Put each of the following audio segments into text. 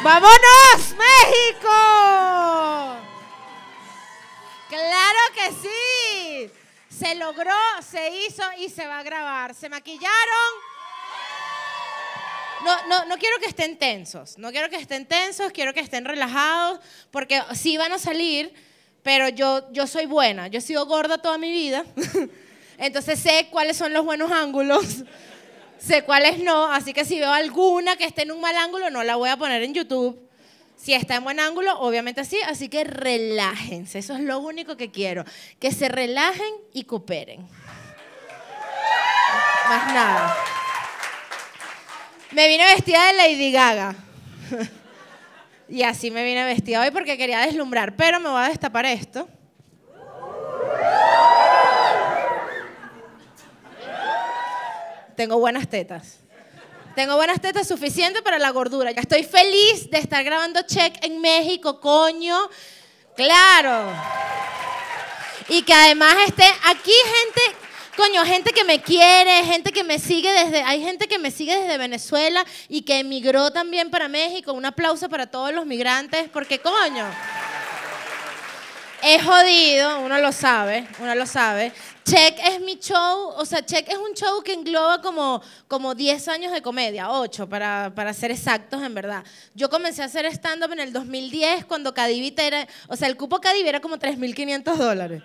¡Vámonos, México! ¡Claro que sí! Se logró, se hizo y se va a grabar. ¿Se maquillaron? No quiero que estén tensos. No quiero que estén tensos, quiero que estén relajados, porque sí van a salir, pero yo soy buena. Yo he sido gorda toda mi vida, entonces sé cuáles son los buenos ángulos, sé cuáles no, así que si veo alguna que esté en un mal ángulo, no la voy a poner en YouTube. Si está en buen ángulo, obviamente sí, así que relájense. Eso es lo único que quiero, que se relajen y cooperen. Más nada. Me vine vestida de Lady Gaga. Y así me vine vestida hoy porque quería deslumbrar, pero me voy a destapar esto. Tengo buenas tetas. Tengo buenas tetas suficientes para la gordura. Ya estoy feliz de estar grabando Check en México, coño. Claro. Y que además esté aquí gente, coño, gente que me quiere, gente que me sigue hay gente que me sigue desde Venezuela y que emigró también para México. Un aplauso para todos los migrantes, porque coño, es jodido, uno lo sabe, uno lo sabe. Check es mi show, o sea, Check es un show que engloba como 10 años de comedia, 8 para ser exactos, en verdad. Yo comencé a hacer stand-up en el 2010 cuando Cadivita era, o sea, el cupo Cadivi era como $3.500.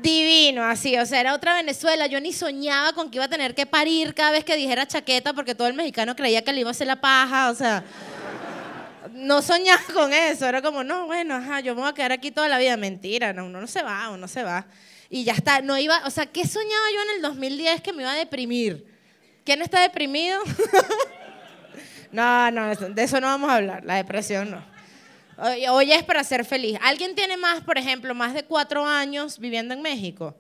Divino, así, o sea, era otra Venezuela. Yo ni soñaba con que iba a tener que parir cada vez que dijera chaqueta porque todo el mexicano creía que le iba a hacer la paja, o sea, no soñaba con eso. Era como, no, bueno, ajá, yo me voy a quedar aquí toda la vida. Mentira, no, uno no se va, uno se va. Y ya está, no iba, o sea, ¿qué soñaba yo en el 2010 que me iba a deprimir? ¿Quién está deprimido? No, de eso no vamos a hablar, la depresión no. Hoy es para ser feliz. ¿Alguien tiene más, por ejemplo, más de 4 años viviendo en México?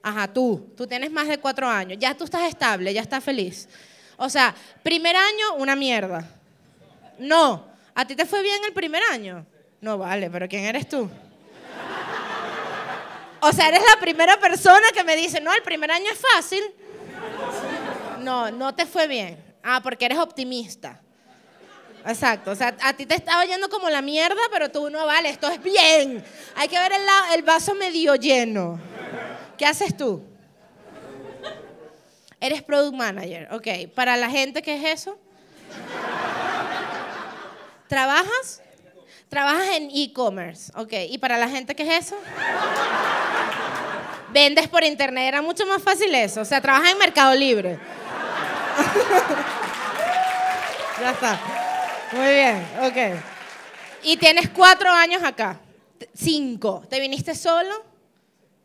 Ajá, tú tienes más de 4 años. Ya tú estás estable, ya estás feliz. O sea, primer año, una mierda. No, ¿a ti te fue bien el primer año? No, vale, pero ¿quién eres tú? O sea, eres la primera persona que me dice, no, el primer año es fácil. No te fue bien. Ah, porque eres optimista. Exacto, o sea, a ti te estaba yendo como la mierda, pero tú no, vale, esto es bien. Hay que ver el vaso medio lleno. ¿Qué haces tú? Eres product manager, ok. ¿Para la gente qué es eso? ¿Trabajas? Trabajas en e-commerce, ok. ¿Y para la gente qué es eso? Vendes por internet, era mucho más fácil eso. O sea, trabajas en Mercado Libre. Ya está. Muy bien, ok. Y tienes 4 años acá. 5. ¿Te viniste solo?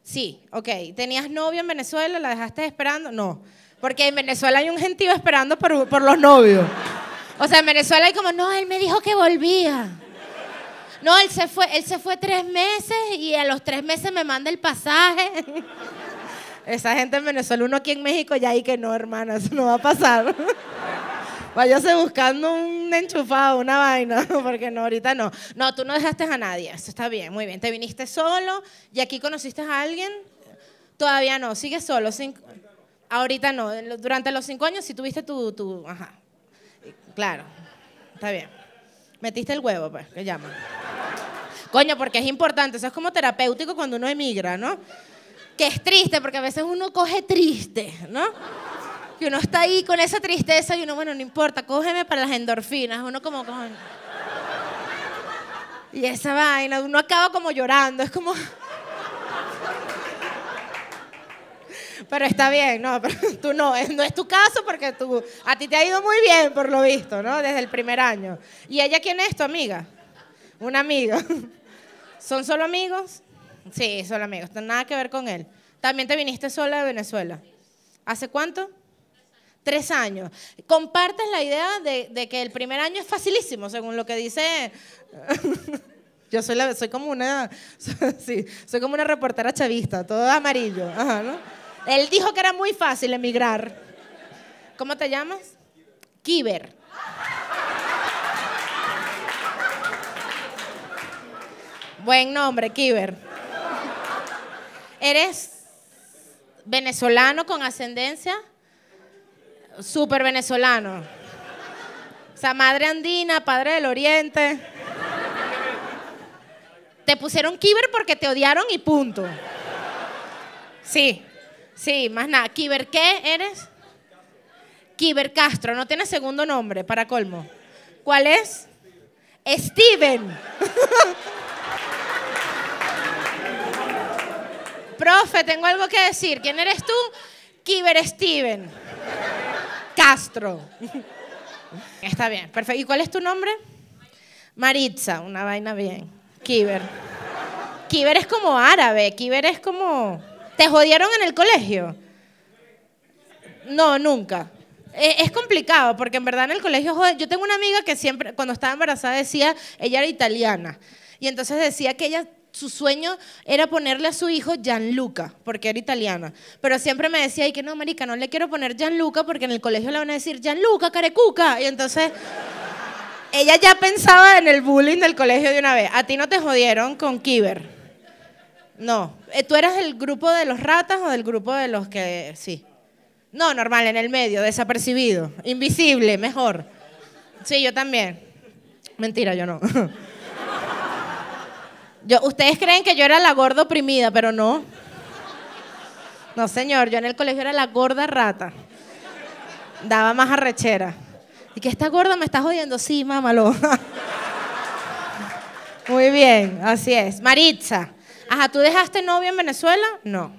Sí, ok. ¿Tenías novio en Venezuela? ¿La dejaste esperando? No. Porque en Venezuela hay un gentío esperando por los novios. O sea, en Venezuela hay como, no, él me dijo que volvía. No, él se fue 3 meses y a los 3 meses me manda el pasaje. Esa gente en Venezuela, uno aquí en México ya hay que no, hermana, eso no va a pasar. Váyase buscando un enchufado, una vaina, porque no, ahorita no. No, tú no dejaste a nadie, eso está bien, muy bien. ¿Te viniste solo y aquí conociste a alguien? Todavía no, sigues solo. Ahorita no, durante los 5 años sí tuviste tu ajá. Claro, está bien. Metiste el huevo, pues, que llaman. Coño, porque es importante, eso es como terapéutico cuando uno emigra, ¿no? Que es triste, porque a veces uno coge triste, ¿no? Que uno está ahí con esa tristeza y uno, bueno, no importa, cógeme para las endorfinas. Uno como, coño. Y esa vaina, uno acaba como llorando, es como... Pero está bien, no, pero tú no es tu caso porque a ti te ha ido muy bien, por lo visto, ¿no? Desde el primer año. ¿Y ella quién es, tu amiga? Una amiga. ¿Son solo amigos? Sí, solo amigos, nada que ver con él. ¿También te viniste sola de Venezuela? ¿Hace cuánto? 3 años. ¿Compartes la idea de que el primer año es facilísimo, según lo que dice? Yo soy como una, sí, soy como una reportera chavista, todo amarillo. Ajá, ¿no? Él dijo que era muy fácil emigrar. ¿Cómo te llamas? Kiber. Buen nombre, Kiber. ¿Eres venezolano con ascendencia? Súper venezolano. sea, madre andina, padre del oriente. Te pusieron Kiber porque te odiaron y punto. Sí, sí, más nada. ¿Kiber qué eres? Kiber Castro, no tiene segundo nombre, para colmo. ¿Cuál es? Steven. Profe, tengo algo que decir. ¿Quién eres tú? Kiber Steven Castro. Está bien, perfecto. ¿Y cuál es tu nombre? Maritza, una vaina bien. Kiber. Kiber es como árabe, Kiber es como... ¿Te jodieron en el colegio? No, nunca. Es complicado porque en verdad en el colegio joder. Yo tengo una amiga que siempre, cuando estaba embarazada, decía, ella era italiana. Y entonces decía que ella, su sueño era ponerle a su hijo Gianluca, porque era italiana. Pero siempre me decía, y que no, marica, no le quiero poner Gianluca porque en el colegio le van a decir Gianluca, carecuca. Y entonces... Ella ya pensaba en el bullying del colegio de una vez. ¿A ti no te jodieron con Kiber? No. ¿Tú eras del grupo de los ratas o del grupo de los que...? Sí. No, normal, en el medio, desapercibido. Invisible, mejor. Sí, yo también. Mentira, yo no. Ustedes creen que yo era la gorda oprimida, pero no. No, señor, yo en el colegio era la gorda rata. Daba más arrechera. ¿Y que esta gorda me está jodiendo? Sí, mámalo. Muy bien, así es. Maritza. Ajá, ¿tú dejaste novio en Venezuela? No.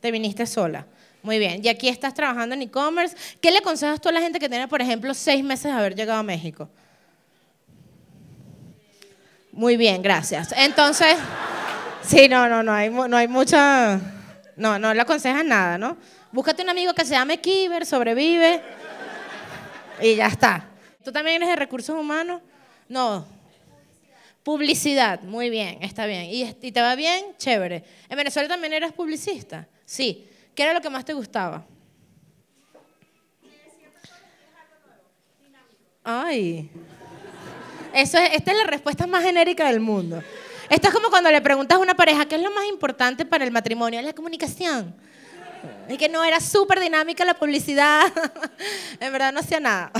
Te viniste sola. Muy bien. Y aquí estás trabajando en e-commerce. ¿Qué le aconsejas tú a la gente que tiene, por ejemplo, 6 meses de haber llegado a México? Muy bien, gracias. Entonces, sí, no hay mucha... No le aconsejas nada, ¿no? Búscate un amigo que se llame Kiber, sobrevive... Y ya está. ¿Tú también eres de recursos humanos? No. Publicidad, muy bien, está bien. ¿Y te va bien? Chévere. ¿En Venezuela también eras publicista? Sí. ¿Qué era lo que más te gustaba? Ay. Esta es la respuesta más genérica del mundo. Esto es como cuando le preguntas a una pareja, ¿qué es lo más importante para el matrimonio? Es la comunicación. Y que no, era súper dinámica la publicidad. En verdad no hacía nada.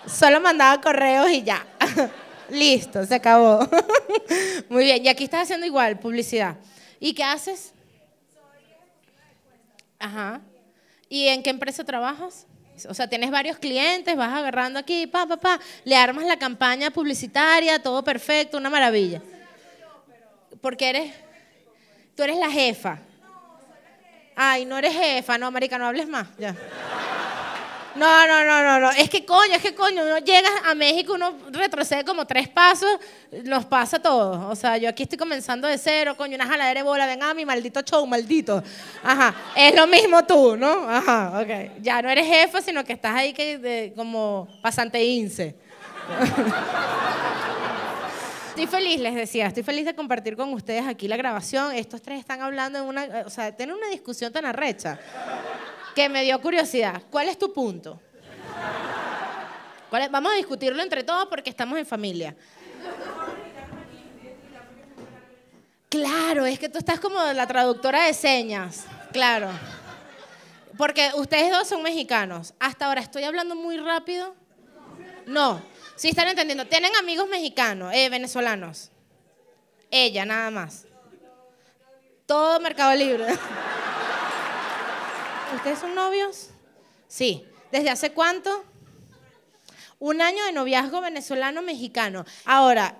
Solo mandaba correos y ya. Listo, se acabó. Muy bien, y aquí estás haciendo igual, publicidad. ¿Y qué haces? Ajá. ¿Y en qué empresa trabajas? O sea, tienes varios clientes, vas agarrando aquí, le armas la campaña publicitaria, todo perfecto, una maravilla. Porque tú eres la jefa. Ay, no eres jefa, no, marica, no hables más, ya. No. Es que coño, uno llega a México, uno retrocede como 3 pasos, los pasa todos. O sea, yo aquí estoy comenzando de cero, coño, una jaladera de bola, venga a mi maldito show, maldito. Ajá, es lo mismo tú, ¿no? Ajá, ok. Ya no eres jefa, sino que estás ahí como pasante INSE. Estoy feliz, les decía, estoy feliz de compartir con ustedes aquí la grabación. Estos 3 están hablando tienen una discusión tan arrecha que me dio curiosidad. ¿Cuál es tu punto? Vamos a discutirlo entre todos porque estamos en familia. Claro, es que tú estás como la traductora de señas. Claro. Porque ustedes 2 son mexicanos. Hasta ahora, ¿estoy hablando muy rápido? No. Sí están entendiendo. ¿Tienen amigos mexicanos, venezolanos? Ella, nada más. Todo Mercado Libre. ¿Ustedes son novios? Sí. ¿Desde hace cuánto? 1 año de noviazgo venezolano-mexicano. Ahora,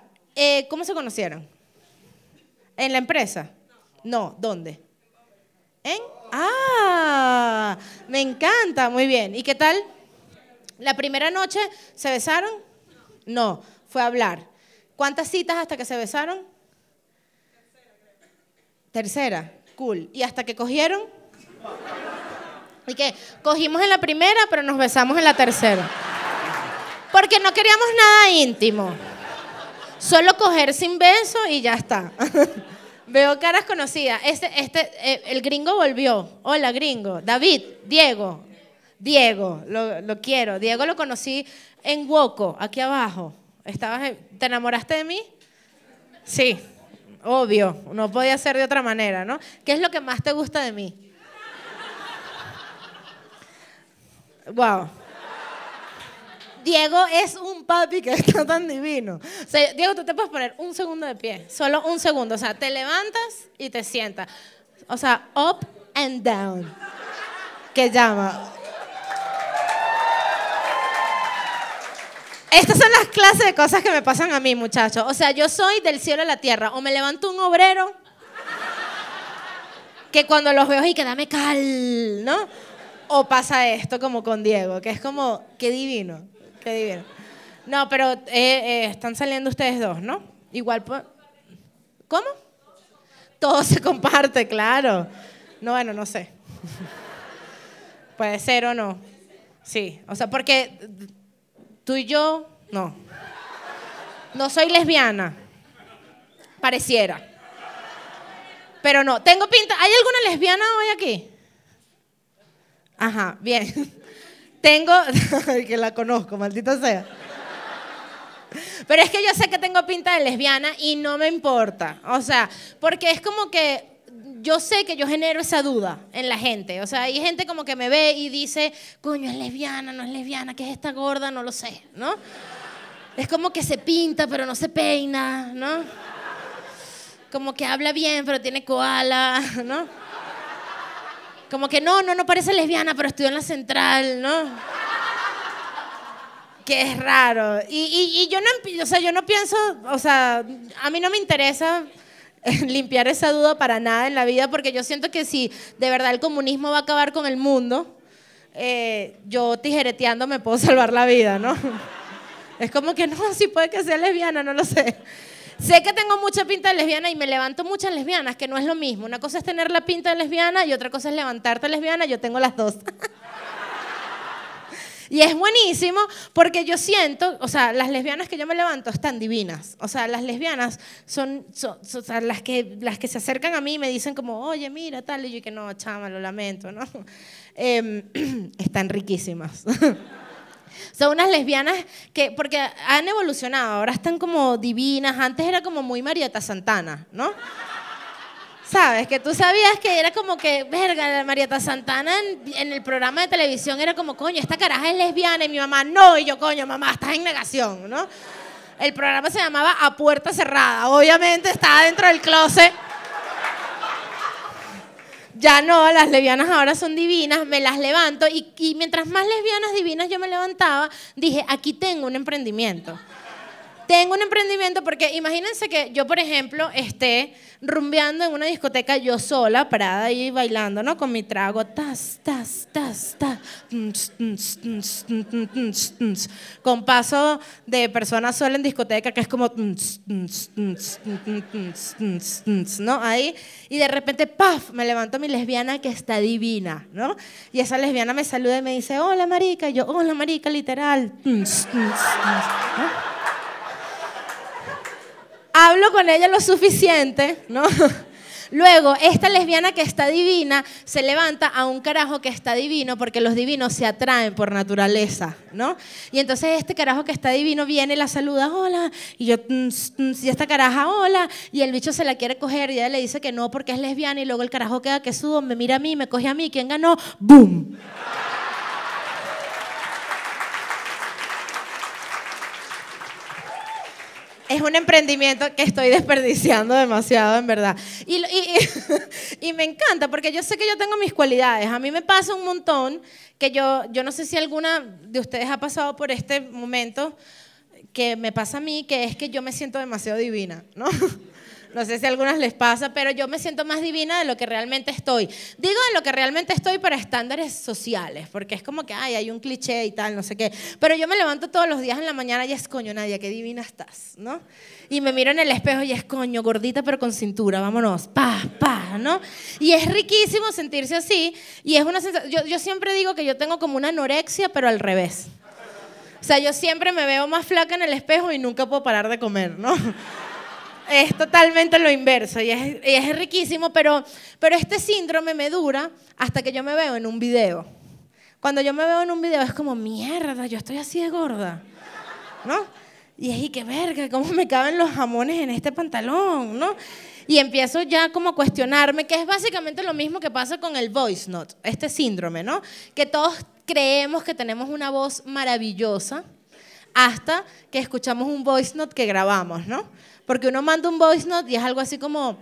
¿cómo se conocieron? ¿En la empresa? No. ¿Dónde? ¡Ah! Me encanta. Muy bien. ¿Y qué tal? ¿La primera noche se besaron? No, fue a hablar. ¿Cuántas citas hasta que se besaron? Tercera, cool. ¿Y hasta que cogieron? ¿Y qué? Cogimos en la primera, pero nos besamos en la tercera. Porque no queríamos nada íntimo. Solo coger sin beso y ya está. Veo caras conocidas. El gringo volvió. Hola, gringo. David, Diego, lo quiero. Diego lo conocí en Woco, aquí abajo. ¿Te enamoraste de mí? Sí, obvio. No podía ser de otra manera, ¿no? ¿Qué es lo que más te gusta de mí? Wow. Diego es un papi que está tan divino. O sea, Diego, tú te puedes poner un segundo de pie, solo un segundo. O sea, te levantas y te sientas. O sea, up and down. ¿Qué llama? Estas son las clases de cosas que me pasan a mí, muchachos. O sea, yo soy del cielo a la tierra. O me levanto un obrero que cuando los veo y que dame cal, ¿no? O pasa esto como con Diego, que es como, qué divino, qué divino. No, pero están saliendo ustedes dos, ¿no? Igual, ¿cómo? Todo se comparte, claro. No, bueno, no sé. Puede ser o no. Sí, o sea, porque tú y yo, no. No soy lesbiana. Pareciera. Pero no, tengo pinta. ¿Hay alguna lesbiana hoy aquí? Ajá, bien. Tengo, que la conozco, maldita sea. Pero es que yo sé que tengo pinta de lesbiana y no me importa. O sea, porque es como que yo sé que yo genero esa duda en la gente. O sea, hay gente como que me ve y dice, coño, es lesbiana, no es lesbiana, ¿qué es esta gorda? No lo sé, ¿no? Es como que se pinta, pero no se peina, ¿no? Como que habla bien, pero tiene koala, ¿no? Como que no parece lesbiana, pero estudió en la central, ¿no? Que es raro. Y yo no, o sea, yo no pienso, o sea, a mí no me interesa limpiar esa duda para nada en la vida, porque yo siento que si de verdad el comunismo va a acabar con el mundo, yo tijereteando me puedo salvar la vida, ¿no? Es como que no, sí puede que sea lesbiana, no lo sé. Sé que tengo mucha pinta de lesbiana y me levanto muchas lesbianas, que no es lo mismo. Una cosa es tener la pinta de lesbiana y otra cosa es levantarte lesbiana. Yo tengo las dos. Y es buenísimo porque yo siento, o sea, las lesbianas que yo me levanto están divinas. O sea, las lesbianas son o sea, las que se acercan a mí y me dicen como, oye, mira, tal. Y yo que no, chama, lo lamento, ¿no? Están riquísimas. Son unas lesbianas que, porque han evolucionado, ahora están como divinas. Antes era como muy Marieta Santana, ¿no? ¿Sabes? Que tú sabías que era como que, verga, Marieta Santana en el programa de televisión era como, coño, esta caraja es lesbiana. Y mi mamá, no. Y yo, coño, mamá, estás en negación, ¿no? El programa se llamaba A Puerta Cerrada. Obviamente estaba dentro del closet. Ya no, las lesbianas ahora son divinas, me las levanto y mientras más lesbianas divinas yo me levantaba, dije, aquí tengo un emprendimiento. Tengo un emprendimiento porque imagínense que yo, por ejemplo, esté rumbeando en una discoteca yo sola, parada ahí bailando, ¿no? Con mi trago, tas, tas, tas, tas, con paso de persona sola en discoteca, que es como, ¿no? Ahí, y de repente, ¡paf!, me levanto mi lesbiana que está divina, ¿no? Y esa lesbiana me saluda y me dice, hola, marica, y yo, hola, marica, literal, ¿no? Hablo con ella lo suficiente, ¿no? Luego, esta lesbiana que está divina se levanta a un carajo que está divino porque los divinos se atraen por naturaleza, ¿no? Y entonces este carajo que está divino viene y la saluda, hola, y yo, y esta caraja, hola, y el bicho se la quiere coger y ella le dice que no porque es lesbiana y luego el carajo queda que sudo, me mira a mí, me coge a mí, ¿quién ganó? ¡Boom! Es un emprendimiento que estoy desperdiciando demasiado, en verdad. Y me encanta, porque yo sé que yo tengo mis cualidades. A mí me pasa un montón que yo no sé si alguna de ustedes ha pasado por este momento que me pasa a mí, que es que yo me siento demasiado divina, ¿no? No sé si a algunas les pasa, pero yo me siento más divina de lo que realmente estoy. Digo de lo que realmente estoy para estándares sociales, porque es como que ay, hay un cliché y tal, no sé qué. Pero yo me levanto todos los días en la mañana y es coño, Nadia, qué divina estás, ¿no? Y me miro en el espejo y es coño, gordita pero con cintura, vámonos, pa, ¿no? Y es riquísimo sentirse así y es una sensación, yo siempre digo que yo tengo como una anorexia, pero al revés. O sea, yo siempre me veo más flaca en el espejo y nunca puedo parar de comer, ¿no? Es totalmente lo inverso y es riquísimo, pero este síndrome me dura hasta que yo me veo en un video. Cuando yo me veo en un video es como, mierda, yo estoy así de gorda, ¿no? Y es, y qué verga, ¿cómo me caben los jamones en este pantalón, ¿no? Y empiezo ya como a cuestionarme, que es básicamente lo mismo que pasa con el voice note, este síndrome, ¿no? Que todos creemos que tenemos una voz maravillosa, hasta que escuchamos un voice note que grabamos, ¿no? Porque uno manda un voice note y es algo así como,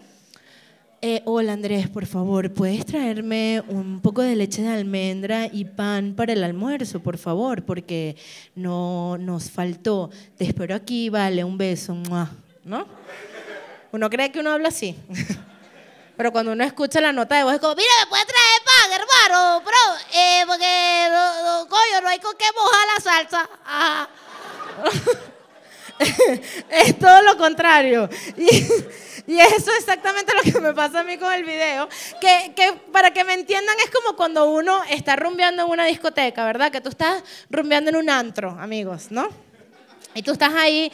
hola Andrés, por favor, ¿puedes traerme un poco de leche de almendra y pan para el almuerzo, por favor? Porque no nos faltó. Te espero aquí, vale, un beso, ¡mua! ¿No? Uno cree que uno habla así. Pero cuando uno escucha la nota de voz es como, mira, ¿me puedes traer pan, hermano? Pero, porque, coño, no hay con qué mojar la salsa. Ah. Es todo lo contrario. Y eso es exactamente lo que me pasa a mí con el video. Que para que me entiendan, es como cuando uno está rumbeando en una discoteca, ¿verdad? Que tú estás rumbeando en un antro, amigos, ¿no? Y tú estás ahí,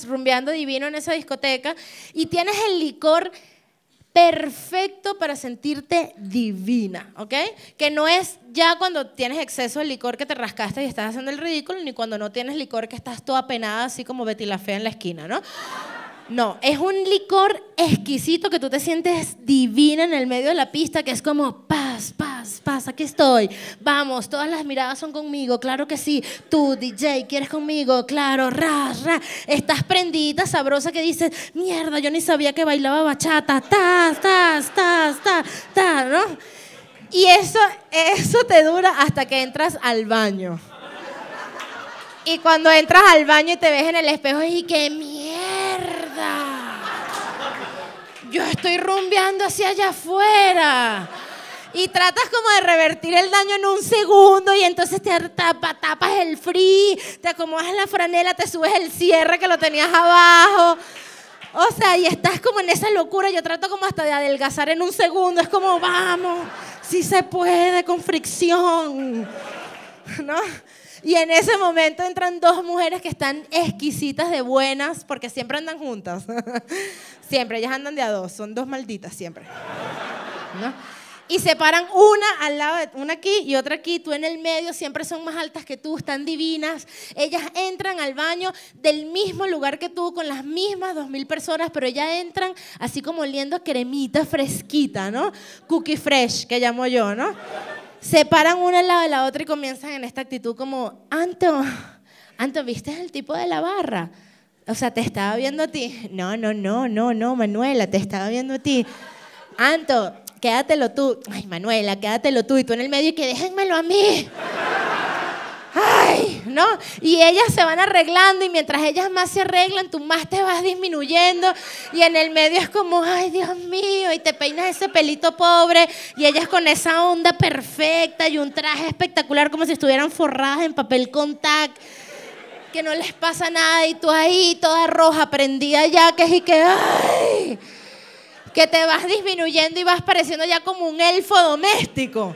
rumbeando divino en esa discoteca y tienes el licor perfecto para sentirte divina, ¿ok? Que no es ya cuando tienes exceso de licor que te rascaste y estás haciendo el ridículo, ni cuando no tienes licor que estás toda penada así como Betty la Fea en la esquina, ¿no? No, es un licor exquisito que tú te sientes divina en el medio de la pista, que es como paz, aquí estoy, vamos, todas las miradas son conmigo, claro que sí, tú DJ, ¿quieres conmigo? Claro, estás prendida, sabrosa que dices, mierda, yo ni sabía que bailaba bachata, ¿no? Y eso te dura hasta que entras al baño. Y cuando entras al baño y te ves en el espejo y ¡qué mierda! Yo estoy rumbeando hacia allá afuera. Y tratas como de revertir el daño en un segundo y entonces te tapas el free, te acomodas la franela, te subes el cierre que lo tenías abajo. O sea, y estás como en esa locura. Yo trato como hasta de adelgazar en un segundo. Es como, vamos, sí se puede con fricción, ¿no? Y en ese momento entran dos mujeres que están exquisitas de buenas, porque siempre andan juntas. Siempre, ellas andan de a dos, son dos malditas siempre, ¿no? Y se paran una al lado de una aquí y otra aquí, tú en el medio, siempre son más altas que tú, están divinas. Ellas entran al baño del mismo lugar que tú, con las mismas 2000 personas, pero ellas entran así como oliendo a cremita fresquita, ¿no? Cookie fresh, que llamo yo, ¿no? Se paran una al lado de la otra y comienzan en esta actitud como, Anto, ¿viste el tipo de la barra? O sea, te estaba viendo a ti. No, Manuela, te estaba viendo a ti. Anto, quédatelo tú. Ay, Manuela, quédatelo tú. Y tú en el medio y que déjenmelo a mí. Ay, ¿no? Y ellas se van arreglando y mientras ellas más se arreglan, tú más te vas disminuyendo y en el medio es como, ay, Dios mío, y te peinas ese pelito pobre y ellas con esa onda perfecta y un traje espectacular como si estuvieran forradas en papel contact, que no les pasa nada y tú ahí toda roja, prendida ya, que es y que, ay, que te vas disminuyendo y vas pareciendo ya como un elfo doméstico.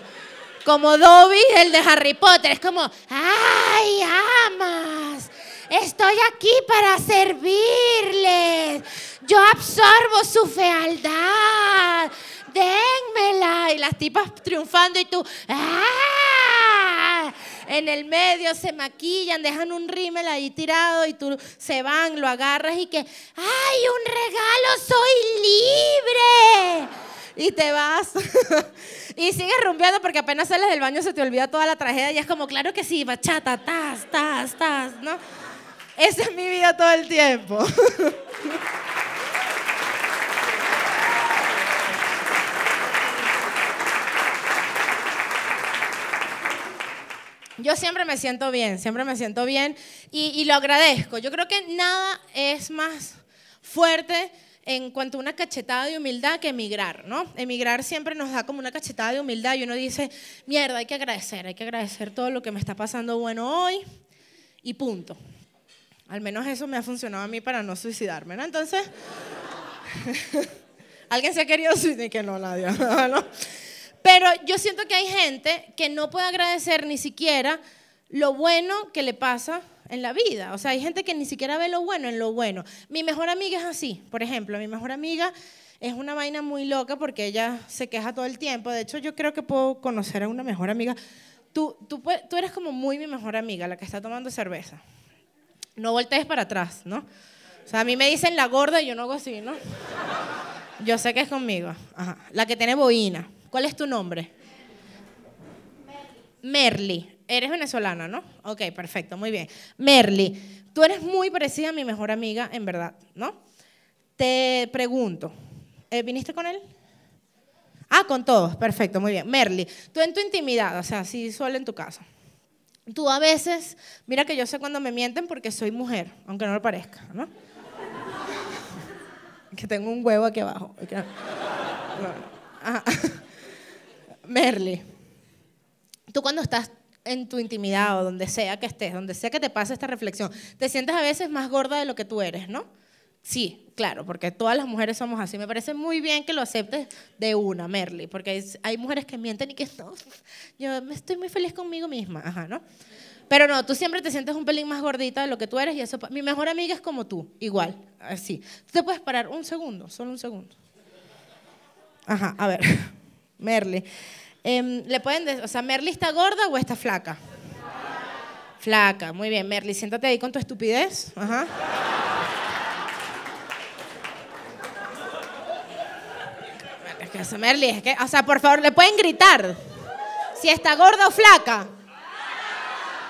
Como Dobby, el de Harry Potter. Es como, ¡ay, amas! Estoy aquí para servirles. Yo absorbo su fealdad. Dénmela. Y las tipas triunfando y tú, ¡ah! En el medio se maquillan, dejan un rímel ahí tirado y tú se van, lo agarras y que, ¡ay, un regalo! ¡Soy libre! Y te vas y sigues rumbeando porque apenas sales del baño se te olvida toda la tragedia y es como, claro que sí, bachata, ¿no? Esa es mi vida todo el tiempo. Yo siempre me siento bien y lo agradezco. Yo creo que nada es más fuerte en cuanto a una cachetada de humildad que emigrar, ¿no? Emigrar siempre nos da como una cachetada de humildad y uno dice, mierda, hay que agradecer todo lo que me está pasando bueno hoy y punto. Al menos eso me ha funcionado a mí para no suicidarme, ¿no? Entonces, ¿alguien se ha querido suicidar? Que no, nadie, ¿no? Pero yo siento que hay gente que no puede agradecer ni siquiera lo bueno que le pasa en la vida. O sea, hay gente que ni siquiera ve lo bueno en lo bueno. Mi mejor amiga es así, por ejemplo. Mi mejor amiga es una vaina muy loca porque ella se queja todo el tiempo. De hecho, yo creo que puedo conocer a una mejor amiga. Tú eres como muy mi mejor amiga, la que está tomando cerveza. No voltees para atrás, ¿no? O sea, a mí me dicen la gorda y yo no hago así, ¿no? Yo sé que es conmigo. Ajá. La que tiene boina. ¿Cuál es tu nombre? Merly. Eres venezolana, ¿no? Ok, perfecto, muy bien. Merly, tú eres muy parecida a mi mejor amiga, en verdad, ¿no? Te pregunto, ¿viniste con él? Ah, con todos, perfecto, muy bien. Merly, tú en tu intimidad, o sea, sí, solo en tu casa. Tú a veces, mira que yo sé cuando me mienten porque soy mujer, aunque no lo parezca, ¿no? Que tengo un huevo aquí abajo. Ajá. Merly, tú cuando estás en tu intimidad o donde sea que estés, donde sea que te pase esta reflexión, te sientes a veces más gorda de lo que tú eres, ¿no? Sí, claro, porque todas las mujeres somos así. Me parece muy bien que lo aceptes de una, Merly, porque hay mujeres que mienten y que no, yo estoy muy feliz conmigo misma, ajá, ¿no? Pero no, tú siempre te sientes un pelín más gordita de lo que tú eres y eso, mi mejor amiga es como tú, igual, así. Tú te puedes parar un segundo, solo un segundo. Ajá, a ver, Merly. ¿Le pueden o sea, ¿Merly está gorda o está flaca? Flaca, muy bien. Merly, siéntate ahí con tu estupidez. Ajá. Es que eso, Merly, es que, o sea, por favor, ¿le pueden gritar? Si está gorda o flaca.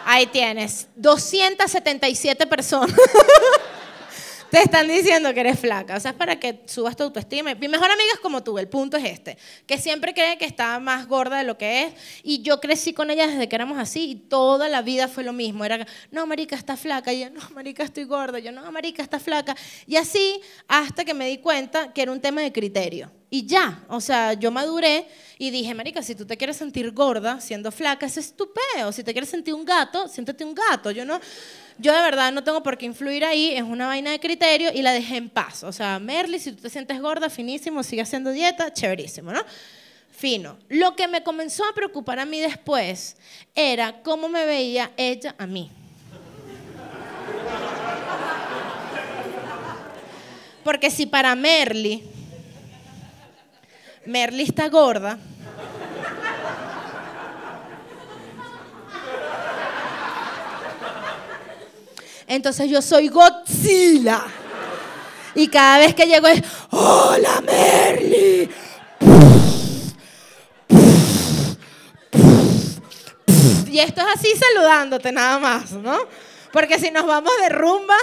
Ahí tienes, 277 personas. Te están diciendo que eres flaca, o sea, es para que subas tu autoestima. Mi mejor amiga es como tú, el punto es este, que siempre cree que está más gorda de lo que es, y yo crecí con ella desde que éramos así, y toda la vida fue lo mismo, era, no, marica, está flaca, y yo, no, marica, estoy gorda, yo, no, marica, está flaca, y así hasta que me di cuenta que era un tema de criterio. Y ya, o sea, yo maduré y dije, marica, si tú te quieres sentir gorda siendo flaca, eso es tu peo. Si te quieres sentir un gato, siéntete un gato. Yo de verdad no tengo por qué influir ahí, es una vaina de criterio y la dejé en paz. O sea, Merly, si tú te sientes gorda, finísimo, sigue haciendo dieta, chéverísimo, ¿no? Fino. Lo que me comenzó a preocupar a mí después era cómo me veía ella a mí. Porque si para Merly está gorda, entonces yo soy Godzilla. Y cada vez que llego es, ¡hola, Merly! Y esto es así saludándote nada más, ¿no? Porque si nos vamos de rumba,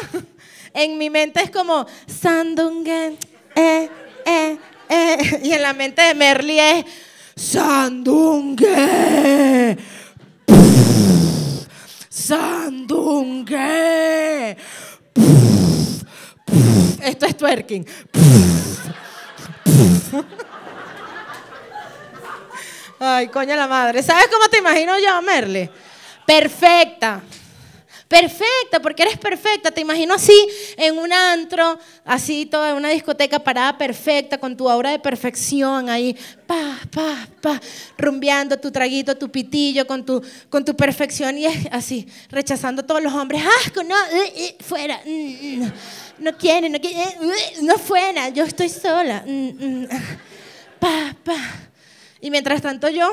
en mi mente es como, Sandungen, y en la mente de Merly es, Sandungue, Sandungue. Esto es twerking. Ay, coño la madre. ¿Sabes cómo te imagino yo, Merly? Perfecta. Perfecta, porque eres perfecta. Te imagino así en un antro, así toda en una discoteca parada perfecta, con tu aura de perfección ahí, rumbeando tu traguito, tu pitillo, con tu perfección y es así, rechazando a todos los hombres. ¡Asco! No, fuera. No quiere, no fuera, yo estoy sola. Y mientras tanto yo,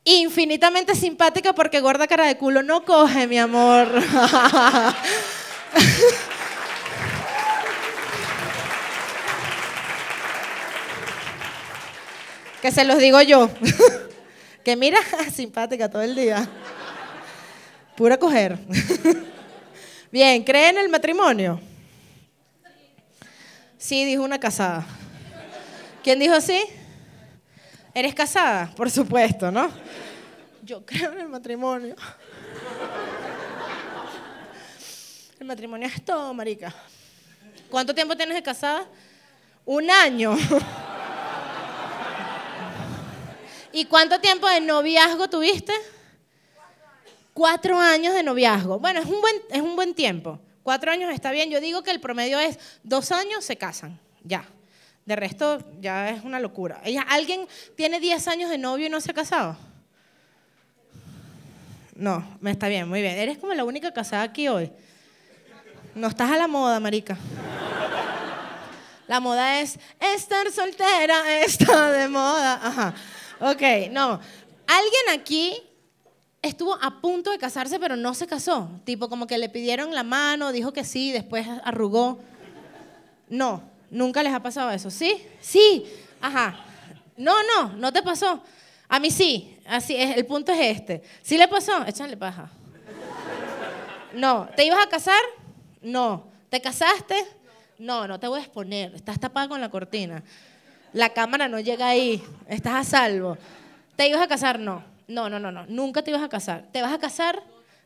infinitamente simpática porque gorda cara de culo no coge, mi amor. Que se los digo yo. Que mira, simpática todo el día. Pura coger. Bien, ¿cree en el matrimonio? Sí, dijo una casada. ¿Quién dijo sí? ¿Eres casada? Por supuesto, ¿no? Yo creo en el matrimonio. El matrimonio es todo, marica. ¿Cuánto tiempo tienes de casada? 1 año. ¿Y cuánto tiempo de noviazgo tuviste? 4 años de noviazgo. Bueno, es un buen tiempo. 4 años está bien. Yo digo que el promedio es 2 años se casan. Ya. De resto, ya es una locura. ¿Alguien tiene 10 años de novio y no se ha casado? No, me está bien, muy bien. Eres como la única casada aquí hoy. No estás a la moda, marica. La moda es estar soltera, está de moda. Ajá. Ok, no. ¿Alguien aquí estuvo a punto de casarse pero no se casó? Tipo como que le pidieron la mano, dijo que sí, después arrugó. No. ¿Nunca les ha pasado eso? ¿Sí? Sí. Ajá. No te pasó. A mí sí, así es, el punto es este. ¿Sí le pasó? Échale paja. No. ¿Te ibas a casar? No. ¿Te casaste? No, no te voy a exponer. Estás tapada con la cortina. La cámara no llega ahí. Estás a salvo. ¿Te ibas a casar? No. No, no, no, no. Nunca te ibas a casar. ¿Te vas a casar?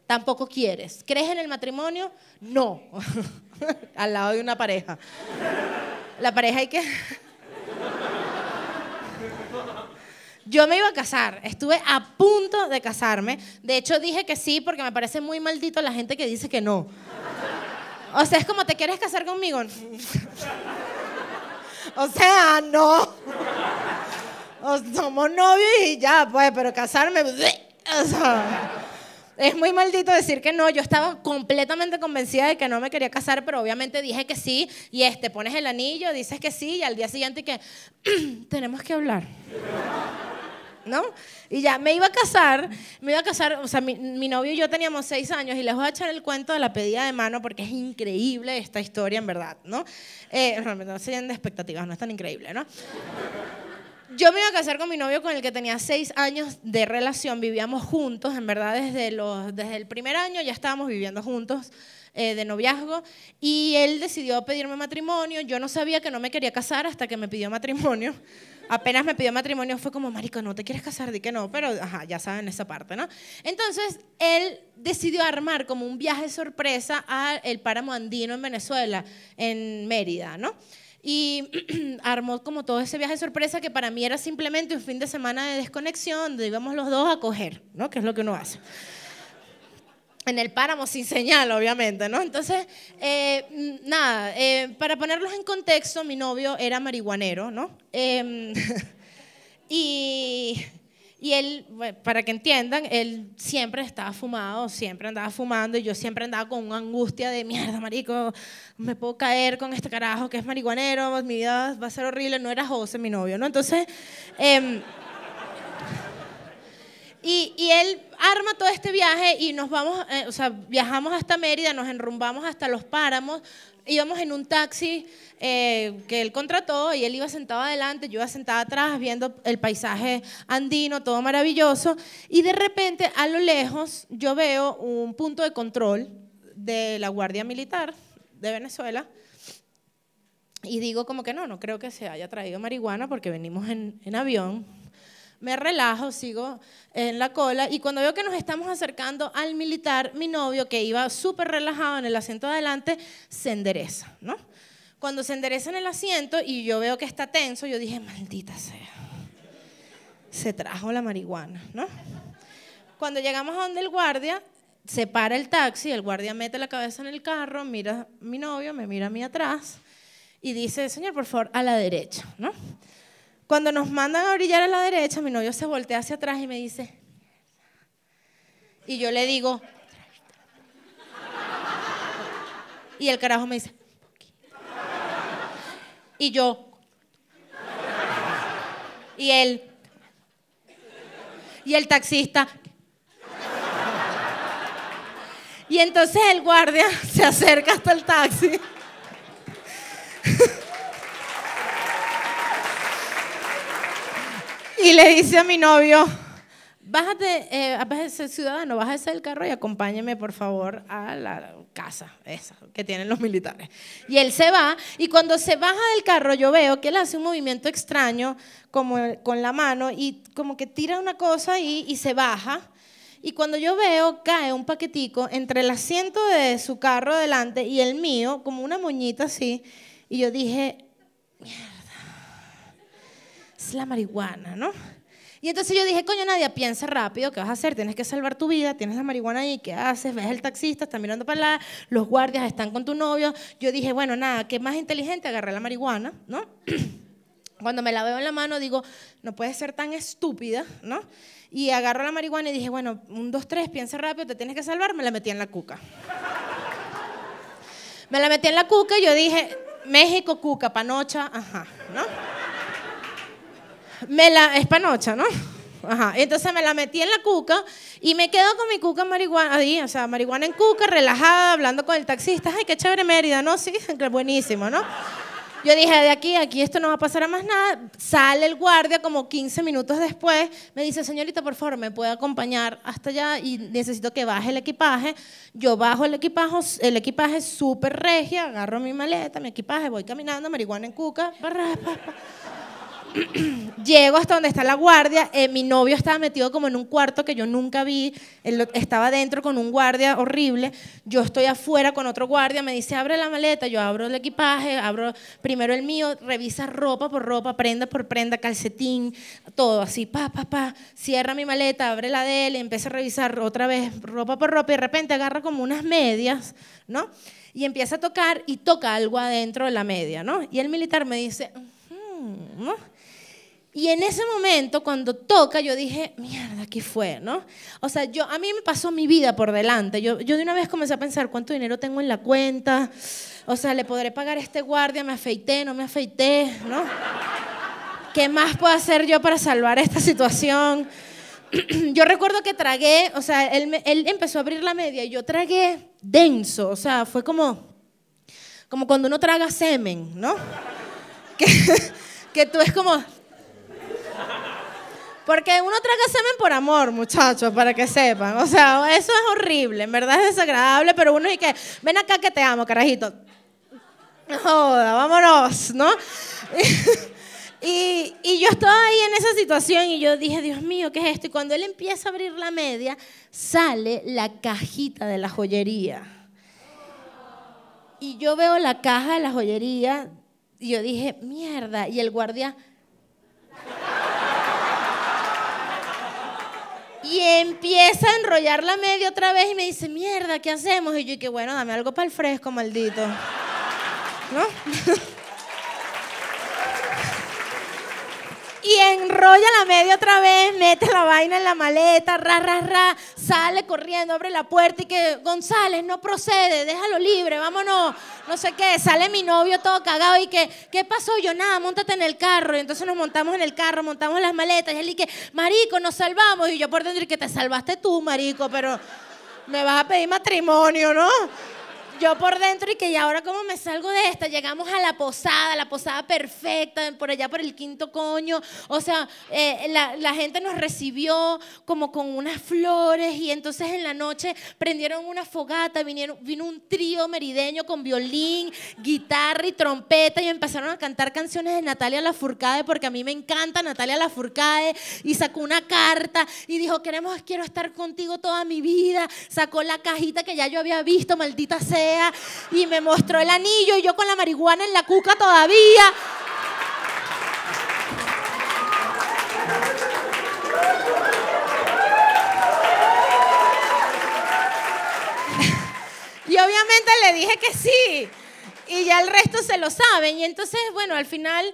Tampoco quieres. ¿Crees en el matrimonio? No. Al lado de una pareja. La pareja hay que... Yo me iba a casar, estuve a punto de casarme. De hecho, dije que sí porque me parece muy maldito la gente que dice que no. O sea, es como, ¿te quieres casar conmigo? O sea, no. O somos novios y ya, pues, pero casarme... O sea, es muy maldito decir que no. Yo estaba completamente convencida de que no me quería casar, pero obviamente dije que sí. Y pones el anillo, dices que sí, y al día siguiente que tenemos que hablar. ¿No? Y ya, me iba a casar, o sea, mi novio y yo teníamos 6 años y les voy a echar el cuento de la pedida de mano porque es increíble esta historia, en verdad, ¿no? No se llenen de expectativas, no es tan increíble, ¿no? Yo me iba a casar con mi novio con el que tenía 6 años de relación, vivíamos juntos, en verdad, desde el primer año ya estábamos viviendo juntos, de noviazgo, y él decidió pedirme matrimonio. Yo no sabía que no me quería casar hasta que me pidió matrimonio. Apenas me pidió matrimonio fue como, marico, ¿no te quieres casar? Di que no, pero ajá, ya saben esa parte, ¿no? Entonces, él decidió armar como un viaje sorpresa al páramo andino en Venezuela, en Mérida, ¿no? Y armó como todo ese viaje sorpresa que para mí era simplemente un fin de semana de desconexión, donde íbamos los dos a coger, ¿no? Que es lo que uno hace. En el páramo sin señal, obviamente, ¿no? Entonces, nada, para ponerlos en contexto, mi novio era marihuanero, ¿no? Y él, bueno, para que entiendan, él siempre estaba fumado, siempre andaba fumando, y yo siempre andaba con una angustia de mierda, marico, me puedo caer con este carajo que es marihuanero, mi vida va a ser horrible. No era José, mi novio, ¿no? Entonces... Y él arma todo este viaje y nos vamos, o sea, viajamos hasta Mérida, nos enrumbamos hasta los páramos, íbamos en un taxi que él contrató y él iba sentado adelante, yo iba sentada atrás viendo el paisaje andino, todo maravilloso, y de repente a lo lejos yo veo un punto de control de la Guardia Militar de Venezuela y digo como que no creo que se haya traído marihuana porque venimos en avión. Me relajo, sigo en la cola y cuando veo que nos estamos acercando al militar, mi novio, que iba súper relajado en el asiento de adelante, se endereza, ¿no? Cuando se endereza en el asiento y yo veo que está tenso, yo dije, maldita sea, se trajo la marihuana, ¿no? Cuando llegamos a donde el guardia, se para el taxi, el guardia mete la cabeza en el carro, mira a mi novio, me mira a mí atrás y dice, señor, por favor, a la derecha, ¿no? Cuando nos mandan a brillar a la derecha, mi novio se voltea hacia atrás y me dice, y yo le digo, y el carajo me dice, y yo, y él, y el taxista, y entonces el guardia se acerca hasta el taxi. Y le dice a mi novio, bájate, ciudadano, bájese del carro y acompáñeme, por favor, a la casa esa que tienen los militares. Y él se va, y cuando se baja del carro yo veo que él hace un movimiento extraño como con la mano y como que tira una cosa y se baja. Y cuando yo veo, cae un paquetico entre el asiento de su carro delante y el mío, como una moñita así. Y yo dije, mierda, es la marihuana, ¿no? Y entonces yo dije, coño, Nadia, piensa rápido, ¿qué vas a hacer? Tienes que salvar tu vida, tienes la marihuana ahí, ¿qué haces? Ves el taxista, está mirando para allá, los guardias están con tu novio. Yo dije, bueno, nada, ¿qué más inteligente? Agarré la marihuana, ¿no? Cuando me la veo en la mano digo, no puedes ser tan estúpida, ¿no? Y agarro la marihuana y dije, bueno, 1, 2, 3, piensa rápido, te tienes que salvar. Me la metí en la cuca. Me la metí en la cuca y yo dije, México, cuca, panocha, ajá, ¿no? Es panocha, ¿no? Ajá. Entonces me la metí en la cuca y me quedo con mi cuca marihuana ahí, o sea, marihuana en cuca, relajada, hablando con el taxista. Ay, qué chévere Mérida, ¿no? Sí, buenísimo, ¿no? Yo dije, de aquí esto no va a pasar a más nada. Sale el guardia como 15 minutos después, me dice, señorita, por favor, ¿me puede acompañar hasta allá? Y necesito que baje el equipaje. Yo bajo el equipaje súper regia, agarro mi maleta, mi equipaje, voy caminando, marihuana en cuca. Llego hasta donde está la guardia. Mi novio estaba metido como en un cuarto que yo nunca vi. Él estaba dentro con un guardia horrible. Yo estoy afuera con otro guardia. Me dice, abre la maleta. Yo abro el equipaje, abro primero el mío, revisa ropa por ropa, prenda por prenda, calcetín, todo así, cierra mi maleta, abre la de él, empieza a revisar otra vez ropa por ropa y de repente agarra como unas medias, ¿no? Y empieza a tocar y toca algo adentro de la media, ¿no? Y el militar me dice, ¿no? Y en ese momento, cuando toca, yo dije, mierda, ¿qué fue? ¿No? O sea, a mí me pasó mi vida por delante. Yo de una vez comencé a pensar, ¿cuánto dinero tengo en la cuenta? O sea, ¿le podré pagar a este guardia? ¿Me afeité? ¿No me afeité? ¿No? ¿Qué más puedo hacer yo para salvar esta situación? Yo recuerdo que tragué, o sea, él empezó a abrir la media y yo tragué denso. O sea, fue como cuando uno traga semen, ¿no? Que tú es como... Porque uno traga semen por amor, muchachos, para que sepan. O sea, eso es horrible, en verdad es desagradable, pero uno dice, ven acá que te amo, carajito. No joda, vámonos, ¿no? Y yo estaba ahí en esa situación y yo dije, Dios mío, ¿qué es esto? Y cuando él empieza a abrir la media, sale la cajita de la joyería. Y yo veo la caja de la joyería y yo dije, mierda, y el guardia... Y empieza a enrollar la media otra vez y me dice, mierda, ¿qué hacemos? Y yo, que bueno, dame algo para el fresco, maldito. ¿No? Y enrolla la media otra vez, mete la vaina en la maleta, sale corriendo, abre la puerta y que, González, no procede, déjalo libre, vámonos, no sé qué. Sale mi novio todo cagado y que, ¿qué pasó? Yo, nada, móntate en el carro. Y entonces nos montamos en el carro, montamos las maletas y él y que, marico, nos salvamos. Y yo por dentro y que te salvaste tú, marico, pero me vas a pedir matrimonio, ¿no? Yo por dentro y que ya ahora cómo me salgo de esta. Llegamos a la posada perfecta, por allá por el Quinto Coño. O sea, la gente nos recibió como con unas flores y entonces en la noche prendieron una fogata, vino un trío merideño con violín, guitarra y trompeta y empezaron a cantar canciones de Natalia Lafourcade porque a mí me encanta Natalia Lafourcade y sacó una carta y dijo, quiero estar contigo toda mi vida. Sacó la cajita que ya yo había visto, maldita sea. Y me mostró el anillo y yo con la marihuana en la cuca todavía. Y obviamente le dije que sí. Y ya el resto se lo saben. Y entonces, bueno, al final...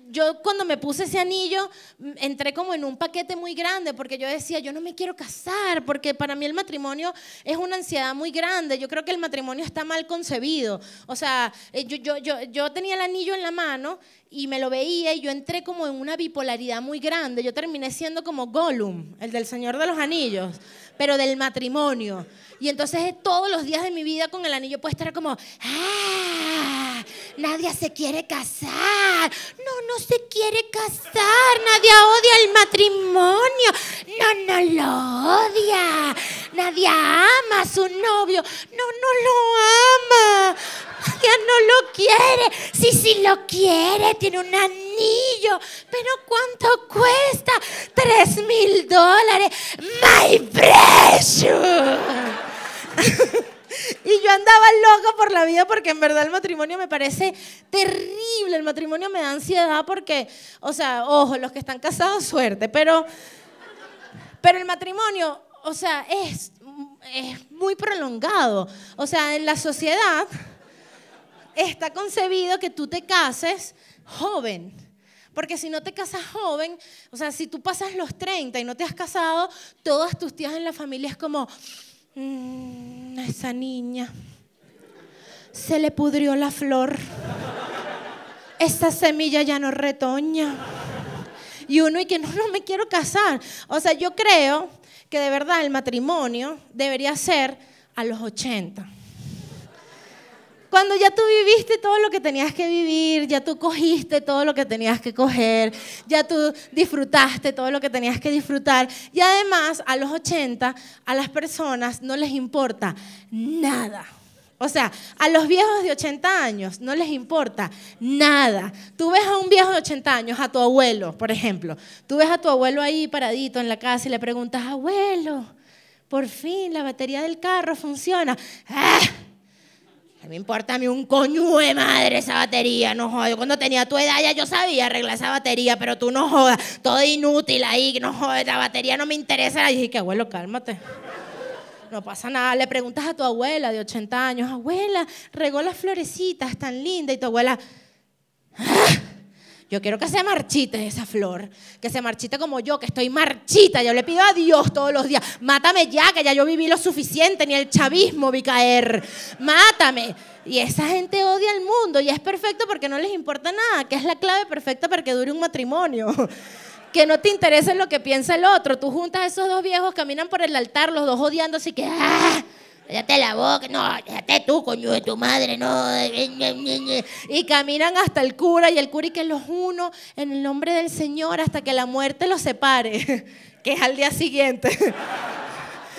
yo cuando me puse ese anillo entré como en un paquete muy grande porque yo decía, yo no me quiero casar porque para mí el matrimonio es una ansiedad muy grande. Yo creo que el matrimonio está mal concebido. O sea, yo tenía el anillo en la mano y me lo veía y yo entré como en una bipolaridad muy grande. Yo terminé siendo como Gollum, el del Señor de los Anillos, pero del matrimonio. Y entonces todos los días de mi vida con el anillo puesto era como, nadie se quiere casar. No se quiere casar. Nadie odia el matrimonio. No lo odia. Nadie ama a su novio. No lo ama. Ya no lo quiere. Sí lo quiere. Tiene un anillo. Pero ¿cuánto cuesta? $3,000. My precious. Y yo andaba loca por la vida porque en verdad el matrimonio me parece terrible. El matrimonio me da ansiedad porque, o sea, ojo, los que están casados, suerte. Pero el matrimonio, o sea, es muy prolongado. O sea, en la sociedad está concebido que tú te cases joven. Porque si no te casas joven, o sea, si tú pasas los 30 y no te has casado, todas tus tías en la familia es como... esa niña se le pudrió la flor, esa semilla ya no retoña. Y uno y que no me quiero casar. O sea, yo creo que de verdad el matrimonio debería ser a los 80. Cuando ya tú viviste todo lo que tenías que vivir, ya tú cogiste todo lo que tenías que coger, ya tú disfrutaste todo lo que tenías que disfrutar. Y además, a los 80, a las personas no les importa nada. O sea, a los viejos de 80 años no les importa nada. Tú ves a un viejo de 80 años, a tu abuelo, por ejemplo. Tú ves a tu abuelo ahí paradito en la casa y le preguntas, abuelo, por fin la batería del carro funciona. ¡Ah! No me importa a mí un coño de madre esa batería, no jodas. Yo cuando tenía tu edad ya yo sabía arreglar esa batería, pero tú no jodas, todo inútil ahí, no jodas, la batería no me interesa. Y dije que abuelo, cálmate. No pasa nada. Le preguntas a tu abuela de 80 años, abuela, regó las florecitas tan linda. Y tu abuela, ¡ah! Yo quiero que se marchite esa flor, que se marchite como yo, que estoy marchita. Yo le pido a Dios todos los días, mátame ya, que ya yo viví lo suficiente, ni el chavismo vi caer, mátame. Y esa gente odia al mundo y es perfecto porque no les importa nada, que es la clave perfecta para que dure un matrimonio. Que no te interese lo que piensa el otro. Tú juntas a esos dos viejos, caminan por el altar, los dos odiando, así que ¡ah! Cállate la boca, no, cállate tú, coño de tu madre, no. Y caminan hasta el cura y el cura y que los uno en el nombre del Señor hasta que la muerte los separe, que es al día siguiente.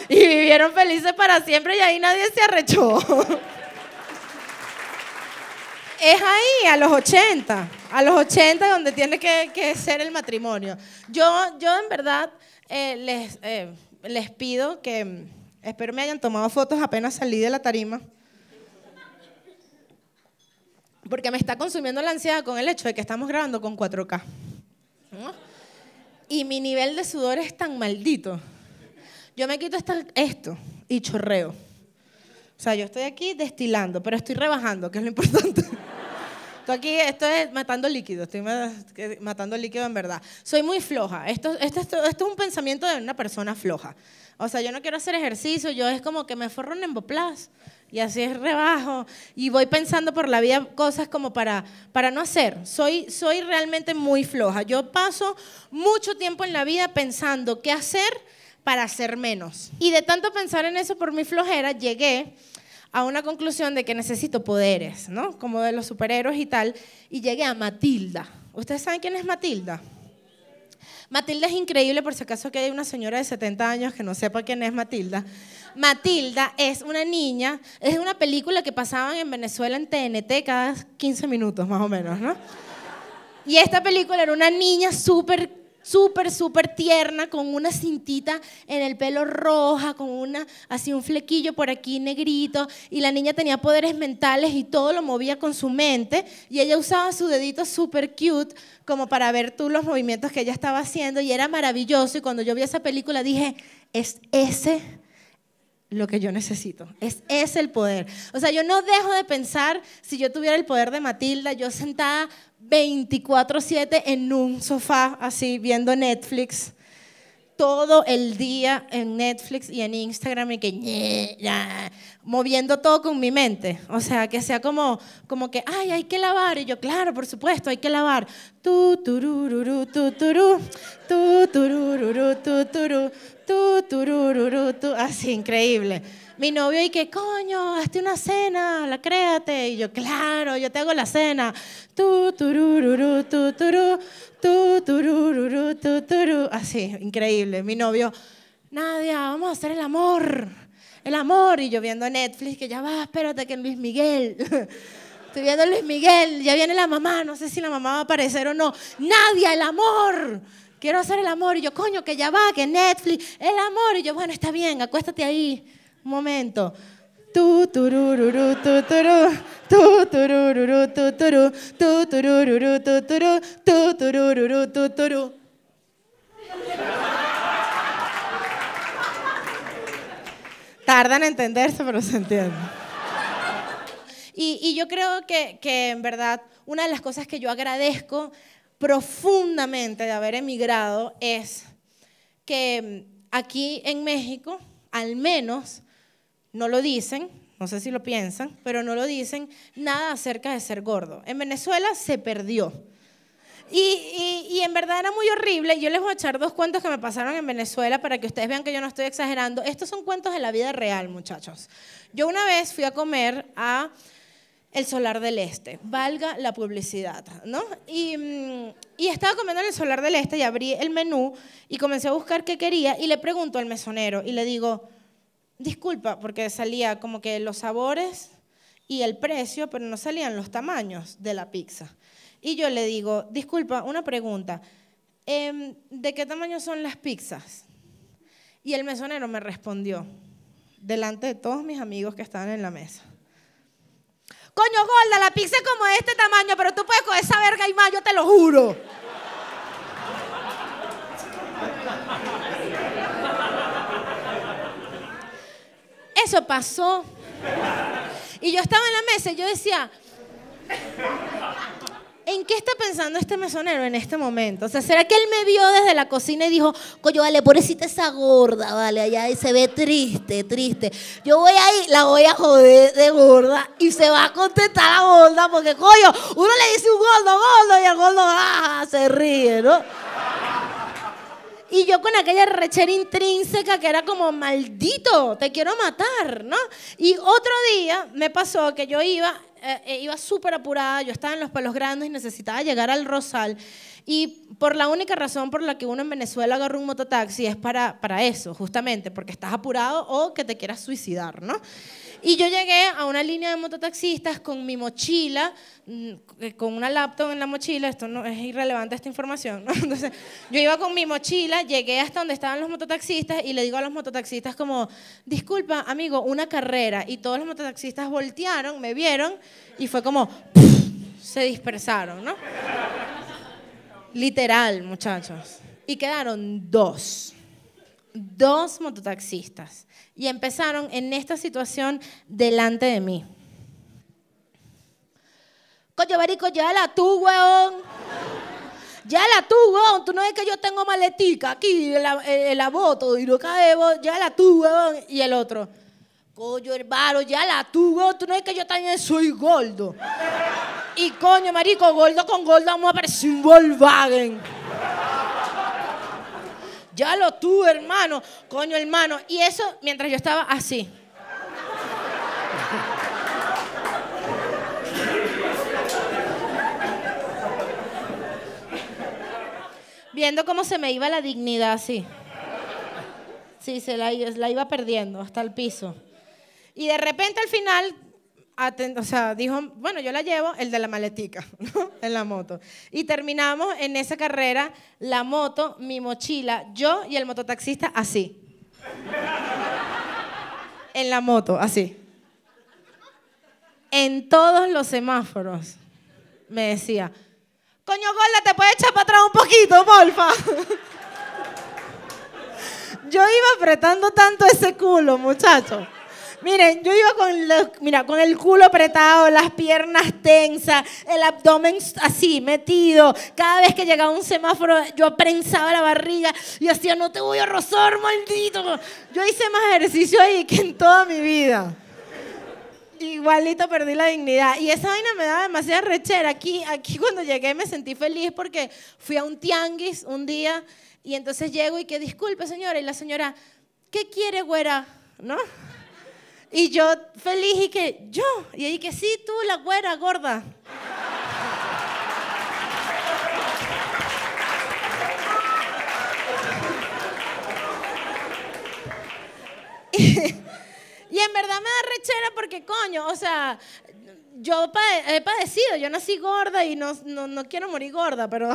Y vivieron felices para siempre y ahí nadie se arrechó. Es ahí, a los 80 donde tiene que ser el matrimonio. Yo en verdad les pido que, espero me hayan tomado fotos apenas salí de la tarima, porque me está consumiendo la ansiedad con el hecho de que estamos grabando con 4K, ¿no? Y mi nivel de sudor es tan maldito. Yo me quito esto y chorreo. O sea, yo estoy aquí destilando, pero estoy rebajando, que es lo importante. Estoy matando líquido, estoy matando líquido en verdad. Soy muy floja. Esto es un pensamiento de una persona floja. O sea, yo no quiero hacer ejercicio, yo es como que me forro en Emboplas y así es rebajo. Y voy pensando por la vida cosas como para no hacer. Soy realmente muy floja. Yo paso mucho tiempo en la vida pensando qué hacer para hacer menos. Y de tanto pensar en eso por mi flojera, llegué a una conclusión de que necesito poderes, ¿no? Como de los superhéroes y tal, y llegué a Matilda. ¿Ustedes saben quién es Matilda? Matilda es increíble, por si acaso que hay una señora de 70 años que no sepa quién es Matilda. Matilda es una niña, es una película que pasaban en Venezuela en TNT cada 15 minutos más o menos, ¿no? Y esta película era una niña súper tierna, con una cintita en el pelo roja, con así un flequillo por aquí negrito, y la niña tenía poderes mentales y todo lo movía con su mente, y ella usaba su dedito súper cute como para ver tú los movimientos que ella estaba haciendo, y era maravilloso. Y cuando yo vi esa película dije, es ese lo que yo necesito, es ese el poder. O sea, yo no dejo de pensar, si yo tuviera el poder de Matilda, yo sentada 24/7 en un sofá, así, viendo Netflix, todo el día en Netflix y en Instagram, y moviendo todo con mi mente. O sea, que sea como que, ay, hay que lavar. Y yo, claro, por supuesto, hay que lavar. Tu, turururu, tu, turú, tu, turururu, tu, turú, tu, turururu, tu. Así, increíble. Mi novio, y que, coño, hazte una cena, la créate. Y yo, claro, yo te hago la cena. Tu, turururu, tu, turú, tu, turururu, tu, turú. Así, increíble. Mi novio, Nadia, vamos a hacer el amor. El amor. Y yo viendo Netflix, que ya va, espérate, que Luis Miguel. Estoy viendo Luis Miguel, ya viene la mamá, no sé si la mamá va a aparecer o no. Nadia, el amor. Quiero hacer el amor. Y yo, coño, que ya va, que Netflix, el amor. Y yo, bueno, está bien, acuéstate ahí. Un momento. Tu turururu tu turú, tu turururu tu turú, tu turururu tu turú, tu turururu tu turú. Tardan en entenderse, pero se entiende. Y yo creo que en verdad una de las cosas que yo agradezco profundamente de haber emigrado es que aquí en México, al menos, no lo dicen, no sé si lo piensan, pero no lo dicen nada acerca de ser gordo. En Venezuela se perdió. Y en verdad era muy horrible. Yo les voy a echar 2 cuentos que me pasaron en Venezuela para que ustedes vean que yo no estoy exagerando. Estos son cuentos de la vida real, muchachos. Yo una vez fui a comer a el Solar del Este, valga la publicidad, ¿no? Y estaba comiendo en el Solar del Este y abrí el menú y comencé a buscar qué quería y le pregunto al mesonero y le digo, disculpa, porque salía como que los sabores y el precio, pero no salían los tamaños de la pizza. Y yo le digo, disculpa, una pregunta, ¿de qué tamaño son las pizzas? Y el mesonero me respondió, delante de todos mis amigos que estaban en la mesa. Coño, gorda, la pizza es como de este tamaño, pero tú puedes con esa verga y más, yo te lo juro. Eso pasó. Y yo estaba en la mesa y yo decía, ¿en qué está pensando este mesonero en este momento? O sea, ¿será que él me vio desde la cocina y dijo, coño, vale, pobrecita esa gorda, vale, allá y se ve triste, triste. Yo voy ahí, la voy a joder de gorda y se va a contestar la gorda porque, coño, uno le dice un gordo, gordo y el gordo se ríe, ¿no? Y yo con aquella rechera intrínseca que era como, maldito, te quiero matar, ¿no? Y otro día me pasó que yo iba súper apurada, yo estaba en Los Palos Grandes y necesitaba llegar al Rosal. Y por la única razón por la que uno en Venezuela agarra un mototaxi es para eso, justamente, porque estás apurado o que te quieras suicidar, ¿no? Y yo llegué a una línea de mototaxistas con mi mochila, con una laptop en la mochila, esto no es irrelevante esta información, ¿no? Entonces, yo iba con mi mochila, llegué hasta donde estaban los mototaxistas y le digo a los mototaxistas como, disculpa, amigo, una carrera. Y todos los mototaxistas voltearon, me vieron y fue como, ¡puf! Se dispersaron, ¿no? Literal, muchachos. Y quedaron dos mototaxistas. Y empezaron en esta situación delante de mí. Coño, marico, llévala tú, weón. Llévala tú, weón. Tú no ves que yo tengo maletica aquí en la moto y no cabemos. Llévala tú, weón. Y el otro, coño, hermano, llévala tú, weón. Tú no ves que yo también soy gordo. Y coño, marico, gordo con gordo vamos a parecer un Volkswagen. Llévalo tú, hermano. Coño, hermano. Y eso mientras yo estaba así. Viendo cómo se me iba la dignidad así. Sí, la iba perdiendo hasta el piso. Y de repente al final, o sea, dijo, bueno, yo la llevo, el de la maletica, ¿no? En la moto. Y terminamos en esa carrera, la moto, mi mochila, yo y el mototaxista así. En la moto, así. En todos los semáforos me decía, coño, gorda, ¿te puedes echar para atrás un poquito, porfa? Yo iba apretando tanto ese culo, muchachos. Miren, yo iba con el culo apretado, las piernas tensas, el abdomen así, metido. Cada vez que llegaba un semáforo, yo prensaba la barriga y decía, no te voy a rozar, maldito. Yo hice más ejercicio ahí que en toda mi vida. Igualito perdí la dignidad. Y esa vaina me daba demasiada rechera. Aquí cuando llegué me sentí feliz porque fui a un tianguis un día y entonces llego y que disculpe, señora. Y la señora, ¿qué quiere, güera? ¿No? Y yo feliz y que, yo. Y ahí que sí, tú, la güera, gorda. Y en verdad me da rechera porque, coño, o sea, yo he padecido, yo nací gorda y no quiero morir gorda, pero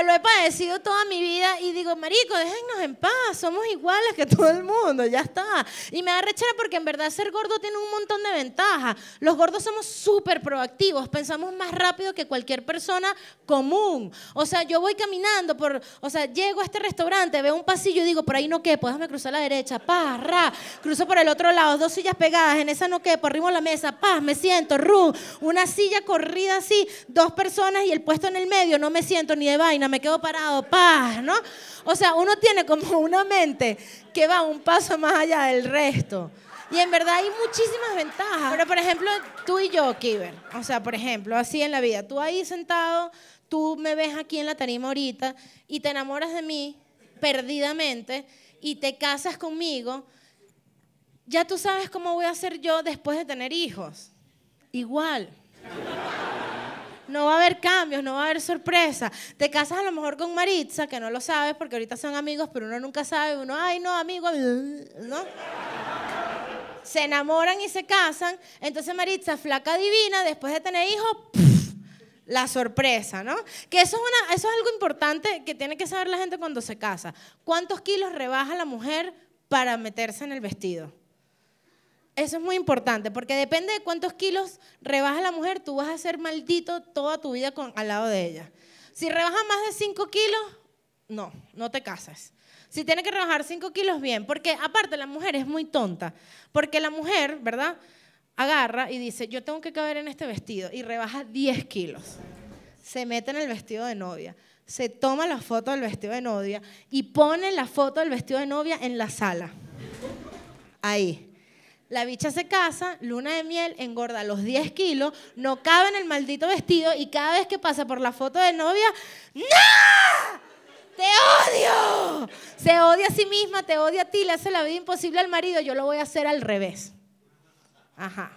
lo he padecido toda mi vida y digo, marico, déjennos en paz, somos iguales que todo el mundo, ya está. Y me da rechera porque en verdad ser gordo tiene un montón de ventajas. Los gordos somos súper proactivos, pensamos más rápido que cualquier persona común. O sea, yo voy caminando llego a este restaurante, veo un pasillo y digo, por ahí no quepo, déjame cruzar a la derecha, cruzo por el otro lado, 2 sillas pegadas, en esa no quepo, arrimo la mesa, me siento, una silla corrida así, 2 personas y el puesto en el medio, no me siento ni de vaina, me quedo parado, ¿no? O sea, uno tiene como una mente que va un paso más allá del resto. Y en verdad hay muchísimas ventajas. Pero, por ejemplo, tú y yo, Kiber, o sea, por ejemplo, así en la vida, tú ahí sentado, tú me ves aquí en la tarima ahorita y te enamoras de mí perdidamente y te casas conmigo, ya tú sabes cómo voy a ser yo después de tener hijos. igual. No va a haber cambios, no va a haber sorpresa. Te casas a lo mejor con Maritza, que no lo sabes porque ahorita son amigos, pero uno nunca sabe. Uno, ay, no, amigo, ¿no? Se enamoran y se casan. Entonces Maritza, flaca divina, después de tener hijos, la sorpresa, ¿no? Que eso es algo importante que tiene que saber la gente cuando se casa. ¿Cuántos kilos rebaja la mujer para meterse en el vestido? Eso es muy importante, porque depende de cuántos kilos rebaja la mujer, tú vas a ser maldito toda tu vida al lado de ella. Si rebaja más de 5 kilos, no te casas. Si tiene que rebajar 5 kilos, bien, porque aparte la mujer es muy tonta, porque la mujer, ¿verdad?, agarra y dice, yo tengo que caber en este vestido, y rebaja 10 kilos. Se mete en el vestido de novia, se toma la foto del vestido de novia y pone la foto del vestido de novia en la sala. Ahí. La bicha se casa, luna de miel, engorda los 10 kilos, no cabe en el maldito vestido y cada vez que pasa por la foto de novia, ¡no! ¡Te odio! Se odia a sí misma, te odia a ti, le hace la vida imposible al marido. Yo lo voy a hacer al revés. Ajá.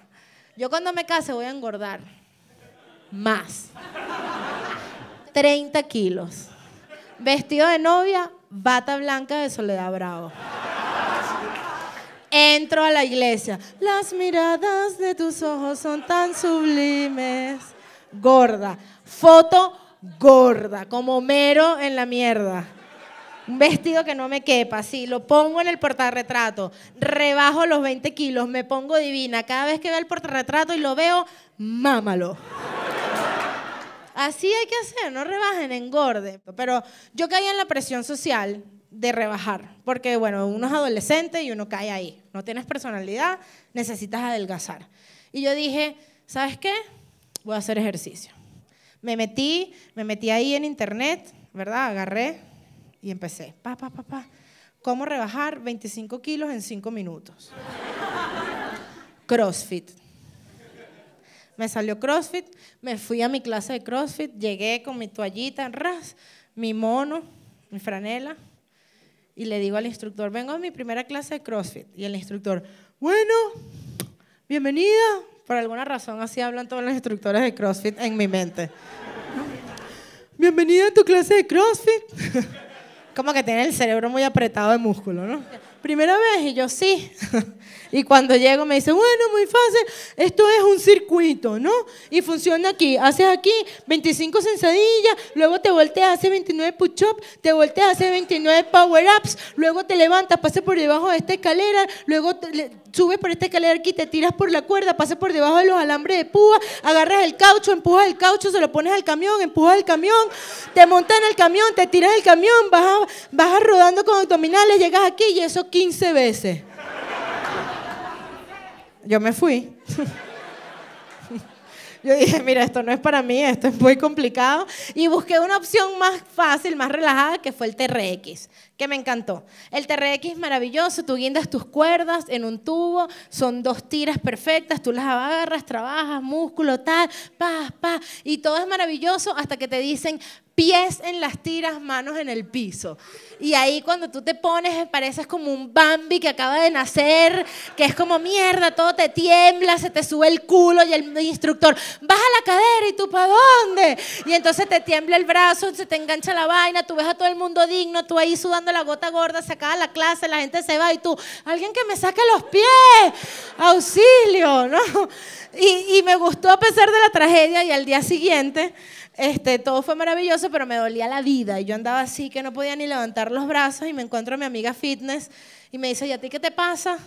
Yo cuando me case voy a engordar más. 30 kilos. Vestido de novia, bata blanca de Soledad Bravo. Entro a la iglesia. Las miradas de tus ojos son tan sublimes. Gorda. Foto gorda, como Mero en la mierda. Un vestido que no me quepa, así, lo pongo en el portarretrato, rebajo los 20 kilos, me pongo divina. Cada vez que veo el portarretrato y lo veo, mámalo. Así hay que hacer, no rebajen, engorde. Pero yo caí en la presión social de rebajar, porque bueno, uno es adolescente y uno cae ahí. No tienes personalidad, necesitas adelgazar. Y yo dije, ¿sabes qué? Voy a hacer ejercicio. Me metí ahí en internet, ¿verdad? Agarré y empecé. ¿Cómo rebajar 25 kilos en 5 minutos? CrossFit. Me salió CrossFit, me fui a mi clase de CrossFit, llegué con mi toallita, mi mono, mi franela, y le digo al instructor, vengo a mi primera clase de CrossFit. Y el instructor, bueno, bienvenida. Por alguna razón así hablan todos los instructores de CrossFit en mi mente. Bienvenida a tu clase de CrossFit. Como que tiene el cerebro muy apretado de músculo, ¿no? Primera vez, y yo sí. Y cuando llego me dice, bueno, muy fácil, esto es un circuito, ¿no? Y funciona aquí, haces aquí 25 sentadillas, luego te volteas, haces 29 push-ups, te volteas, haces 29 power-ups, luego te levantas, pasas por debajo de esta escalera, luego subes por esta escalera aquí, te tiras por la cuerda, pasas por debajo de los alambres de púa, agarras el caucho, empujas el caucho, se lo pones al camión, empujas el camión, te montas en el camión, te tiras el camión, vas rodando con abdominales, llegas aquí y eso 15 veces. Yo me fui. Yo dije, mira, esto no es para mí, esto es muy complicado. Y busqué una opción más fácil, más relajada, que fue el TRX, que me encantó. El TRX es maravilloso, tú guindas tus cuerdas en un tubo, son 2 tiras perfectas, tú las agarras, trabajas, músculo, tal, y todo es maravilloso hasta que te dicen pies en las tiras, manos en el piso. Y ahí cuando tú te pones, pareces como un Bambi que acaba de nacer, que es como mierda, todo te tiembla, se te sube el culo y el instructor, baja la cadera y tú, ¿para dónde? Y entonces te tiembla el brazo, se te engancha la vaina, tú ves a todo el mundo digno, tú ahí sudando la gota gorda, se acaba la clase, la gente se va y tú, alguien que me saque los pies, auxilio, ¿no? Y me gustó a pesar de la tragedia y al día siguiente, todo fue maravilloso, pero me dolía la vida y yo andaba así que no podía ni levantar los brazos y me encuentro a mi amiga fitness y me dice, ¿y a ti qué te pasa?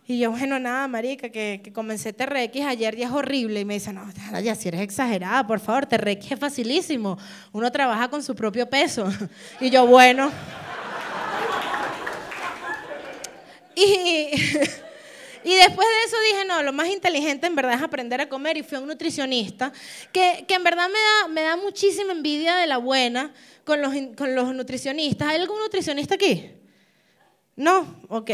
Y yo, bueno, nada, marica, que comencé TRX ayer y es horrible. Y me dice, no, ya si eres exagerada, por favor, TRX es facilísimo. Uno trabaja con su propio peso. Y yo, bueno. Y después de eso dije, no, lo más inteligente en verdad es aprender a comer y fui a un nutricionista que en verdad me da muchísima envidia de la buena con los nutricionistas. ¿Hay algún nutricionista aquí? No, ok.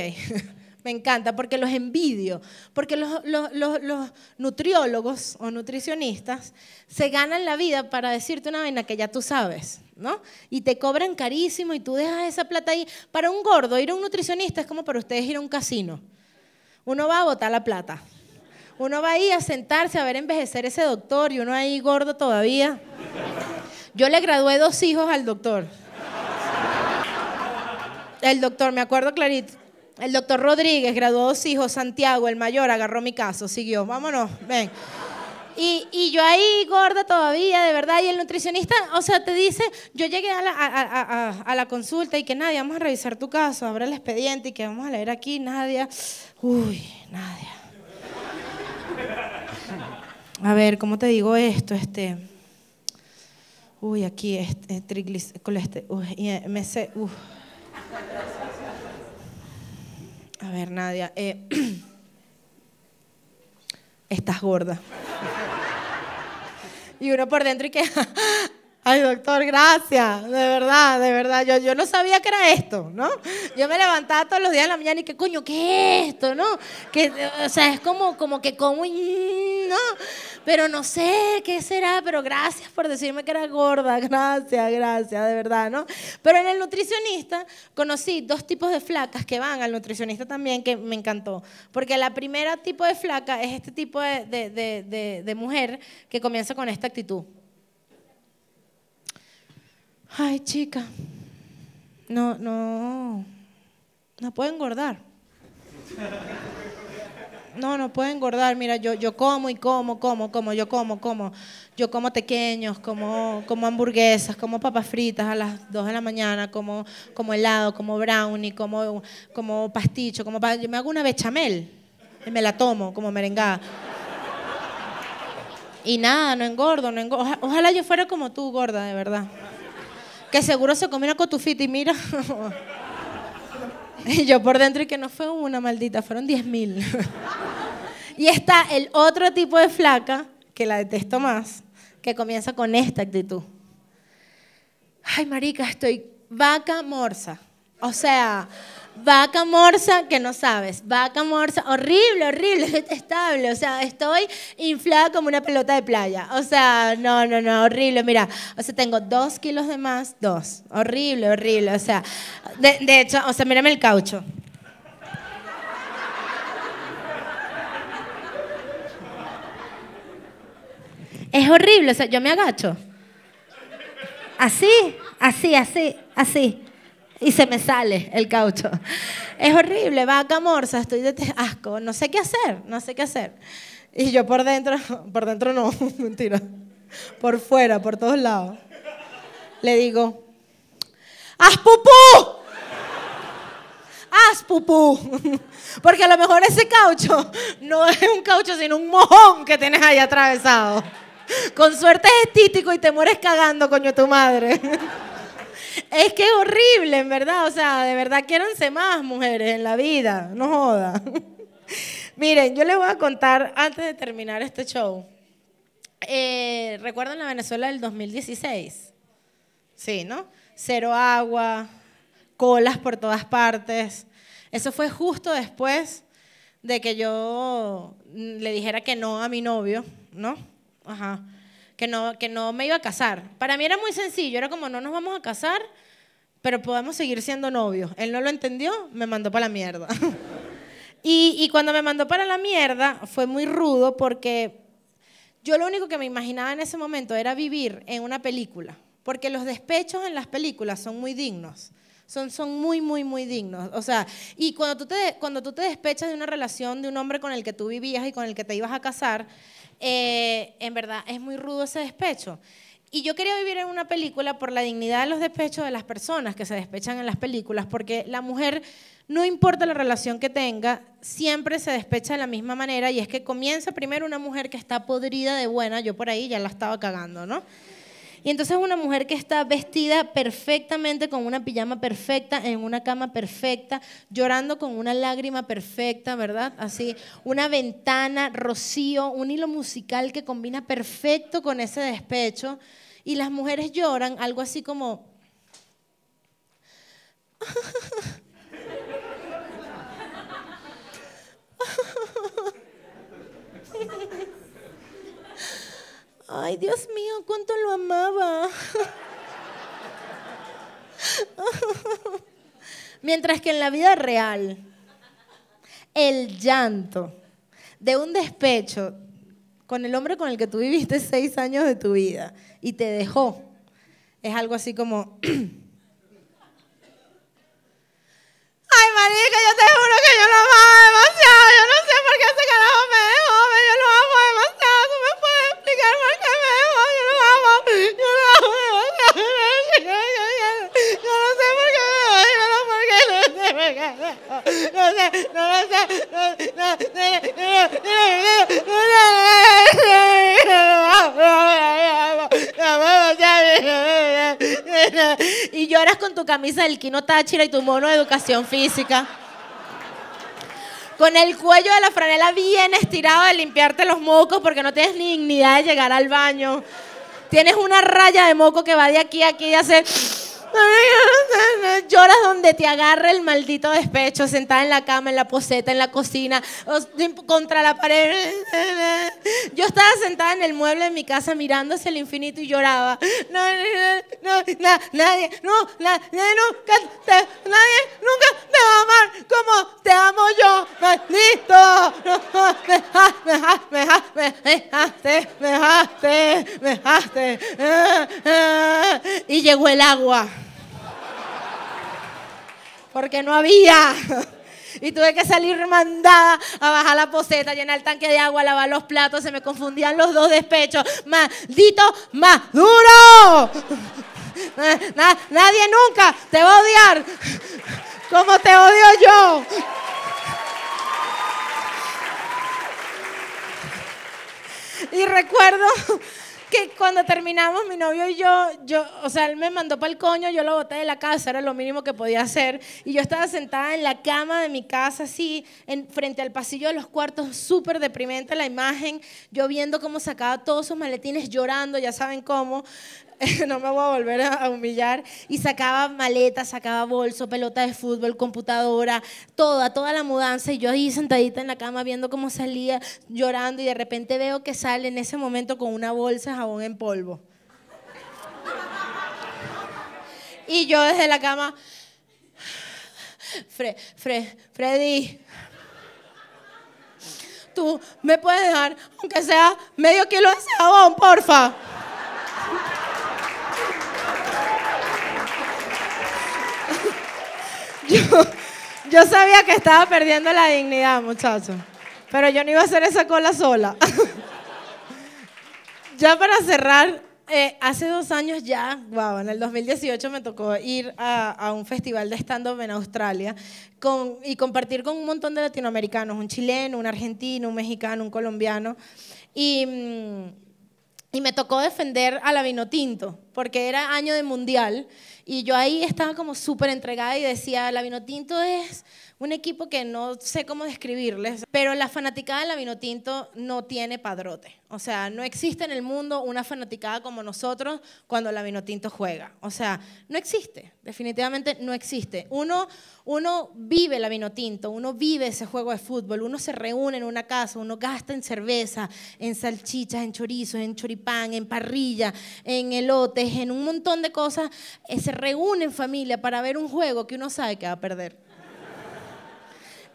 Me encanta porque los envidio, porque los nutriólogos o nutricionistas se ganan la vida para decirte una vaina que ya tú sabes, ¿no? Y te cobran carísimo y tú dejas esa plata ahí. Para un gordo ir a un nutricionista es como para ustedes ir a un casino. Uno va a botar la plata. Uno va ahí a sentarse a ver envejecer ese doctor y uno ahí gordo todavía. Yo le gradué 2 hijos al doctor. El doctor, me acuerdo clarito. El doctor Rodríguez graduó 2 hijos. Santiago, el mayor, agarró mi caso, siguió. Vámonos, ven. Y yo ahí gorda todavía, de verdad. Y el nutricionista, o sea, te dice, yo llegué a la consulta y que Nadia, vamos a revisar tu caso, abre el expediente y que vamos a leer aquí, Nadia. Uy, Nadia. A ver, ¿cómo te digo esto? Uy, aquí, MC, A ver, Nadia, estás gorda. Y uno por dentro y que, ay, doctor, gracias, de verdad, yo no sabía que era esto, ¿no? Yo me levantaba todos los días de la mañana y que, coño, ¿qué es esto, no? Que, o sea, es como que como, ¿no? Pero no sé qué será, pero gracias por decirme que era gorda, gracias, de verdad, ¿no? Pero en el nutricionista conocí 2 tipos de flacas que van al nutricionista también, que me encantó. Porque la primera tipo de flaca es este tipo de mujer que comienza con esta actitud. Ay, chica, no puedo engordar. No puedo engordar. Mira, yo como y como. Yo como tequeños, como hamburguesas, como papas fritas a las 2 de la mañana, como helado, como brownie, como pasticho, yo me hago una bechamel y me la tomo como merengada. Y nada, no engordo. Ojalá yo fuera como tú, gorda, de verdad. Que seguro se come una cotufita y mira. Y yo por dentro y que no fue una maldita, fueron 10.000. Y está el otro tipo de flaca, que la detesto más, que comienza con esta actitud. Ay, marica, estoy vaca morsa. O sea, vaca morsa que no sabes. Vaca morsa, horrible, detestable. O sea, estoy inflada como una pelota de playa. O sea, no, horrible. Mira, o sea, tengo 2 kilos de más, 2. Horrible. O sea, de hecho, o sea, mírame el caucho. Es horrible, o sea, yo me agacho. Así. Y se me sale el caucho. Es horrible, vaca morsa, estoy de asco, no sé qué hacer. Y yo por dentro no, mentira. Por fuera, por todos lados. Le digo, ¡haz pupú! ¡Haz pupú! Porque a lo mejor ese caucho no es un caucho, sino un mojón que tienes ahí atravesado. Con suerte es estítico y te mueres cagando, coño, tu madre. Es que es horrible, en verdad. O sea, de verdad, quiéranse más mujeres en la vida. No joda. Miren, yo les voy a contar, antes de terminar este show. ¿Recuerdan la Venezuela del 2016? Sí, ¿no? 0 agua, colas por todas partes. Eso fue justo después de que yo le dijera que no a mi novio, ¿no? Ajá. Que no me iba a casar. Para mí era muy sencillo, era como no nos vamos a casar, pero podemos seguir siendo novios. Él no lo entendió, me mandó para la mierda. Y cuando me mandó para la mierda fue muy rudo porque yo lo único que me imaginaba en ese momento era vivir en una película, porque los despechos en las películas son muy dignos. Son muy dignos. O sea, y cuando tú te despechas de una relación de un hombre con el que tú vivías y con el que te ibas a casar, en verdad es muy rudo ese despecho. Y yo quería vivir en una película por la dignidad de los despechos de las personas que se despechan en las películas, porque la mujer, no importa la relación que tenga, siempre se despecha de la misma manera, y es que comienza primero una mujer que está podrida de buena, yo por ahí ya la estaba cagando, ¿no? Y entonces una mujer que está vestida perfectamente, con una pijama perfecta, en una cama perfecta, llorando con una lágrima perfecta, ¿verdad? Así, una ventana, rocío, un hilo musical que combina perfecto con ese despecho. Y las mujeres lloran algo así como... Ay, Dios mío, cuánto lo amaba. Mientras que en la vida real, el llanto de un despecho con el hombre con el que tú viviste 6 años de tu vida y te dejó, es algo así como... Ay, marica, yo te juro que yo lo amaba demasiado. Yo no sé por qué ese carajo me dejó. Yo lo amo demasiado. ¿Tú me puedes explicar por qué me dejó? Yo lo amo. Yo lo amo demasiado. Yo no sé por qué me dejó. Dímelo por qué. No sé por qué me dejó. No sé, no lo sé. Y lloras con tu camisa del Kino Táchira y tu mono de educación física. Con el cuello de la franela bien estirado de limpiarte los mocos porque no tienes ni dignidad de llegar al baño. Tienes una raya de moco que va de aquí a aquí y hace... Lloras donde te agarre el maldito despecho, sentada en la cama, en la poseta, en la cocina, contra la pared. Yo estaba sentada en el mueble de mi casa mirando hacia el infinito y lloraba. Nadie nunca te va a amar como te amo yo, maldito. Me dejaste. Y llegó el agua. Porque no había. Y tuve que salir mandada a bajar la poseta, llenar el tanque de agua, lavar los platos. Se me confundían los dos despechos. ¡Maldito Maduro! Nadie nunca te va a odiar como te odio yo. Y recuerdo que cuando terminamos, mi novio y yo, o sea, él me mandó para el coño, yo lo boté de la casa, era lo mínimo que podía hacer. Y yo estaba sentada en la cama de mi casa, así, frente al pasillo de los cuartos, súper deprimente la imagen, yo viendo cómo sacaba todos sus maletines, llorando, ya saben cómo. No me voy a volver a humillar. Y sacaba maletas, sacaba bolso, pelota de fútbol, computadora, toda la mudanza. Y yo ahí sentadita en la cama viendo cómo salía, llorando. Y de repente veo que sale en ese momento con una bolsa de jabón en polvo. Y yo desde la cama, Freddy, tú me puedes dejar, aunque sea medio kilo de jabón, porfa. Yo sabía que estaba perdiendo la dignidad, muchachos, pero yo no iba a hacer esa cola sola. Ya para cerrar, hace 2 años ya, wow, en el 2018 me tocó ir a un festival de stand-up en Australia y compartir con un montón de latinoamericanos, un chileno, un argentino, un mexicano, un colombiano, y me tocó defender a la Vinotinto, porque era año de mundial. Y yo ahí estaba como súper entregada y decía, la Vinotinto es un equipo que no sé cómo describirles, pero la fanaticada de la Vinotinto no tiene padrote. O sea, no existe en el mundo una fanaticada como nosotros cuando la Vinotinto juega. O sea, no existe, definitivamente no existe. Uno vive la Vinotinto, uno vive ese juego de fútbol, uno se reúne en una casa, uno gasta en cerveza, en salchichas, en chorizos, en choripán, en parrilla, en elotes, en un montón de cosas. Se reúne en familia para ver un juego que uno sabe que va a perder.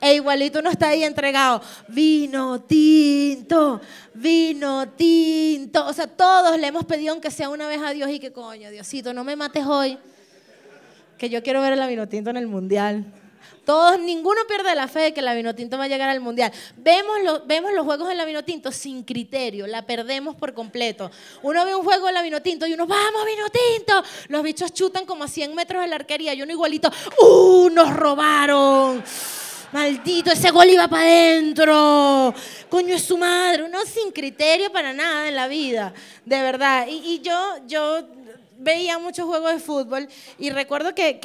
E igualito uno está ahí entregado, vino tinto. O sea, todos le hemos pedido aunque sea una vez a Dios y que coño, Diosito, no me mates hoy, que yo quiero ver a la Vinotinto en el mundial. Todos, ninguno pierde la fe de que la Vinotinto va a llegar al mundial. Vemos los juegos de la Vinotinto sin criterio, la perdemos por completo. Uno ve un juego de la Vinotinto y uno, ¡vamos, Vinotinto! Los bichos chutan como a 100 metros de la arquería y uno igualito, ¡nos robaron! Maldito, ese gol iba para adentro. Coño, es su madre. Uno sin criterio para nada en la vida, de verdad. Y yo veía muchos juegos de fútbol y recuerdo que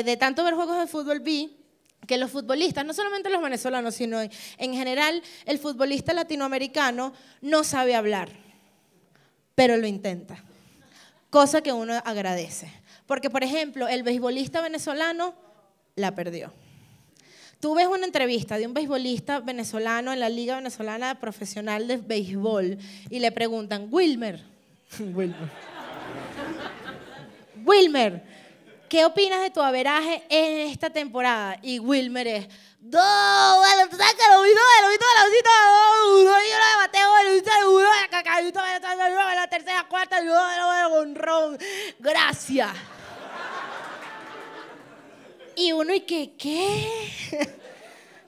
de tanto ver juegos de fútbol vi que los futbolistas, no solamente los venezolanos, sino en general el futbolista latinoamericano no sabe hablar, pero lo intenta. Cosa que uno agradece. Porque, por ejemplo, el beisbolista venezolano la perdió. Tú ves una entrevista de un beisbolista venezolano en la Liga Venezolana Profesional de Béisbol y le preguntan, Wilmer, ¿qué opinas de tu averaje en esta temporada? Y Wilmer es, no, bueno, tú sabes que lo vi todo, yo lo bateo, la tercera, cuarta, con ron. Gracias. Y uno, ¿y qué?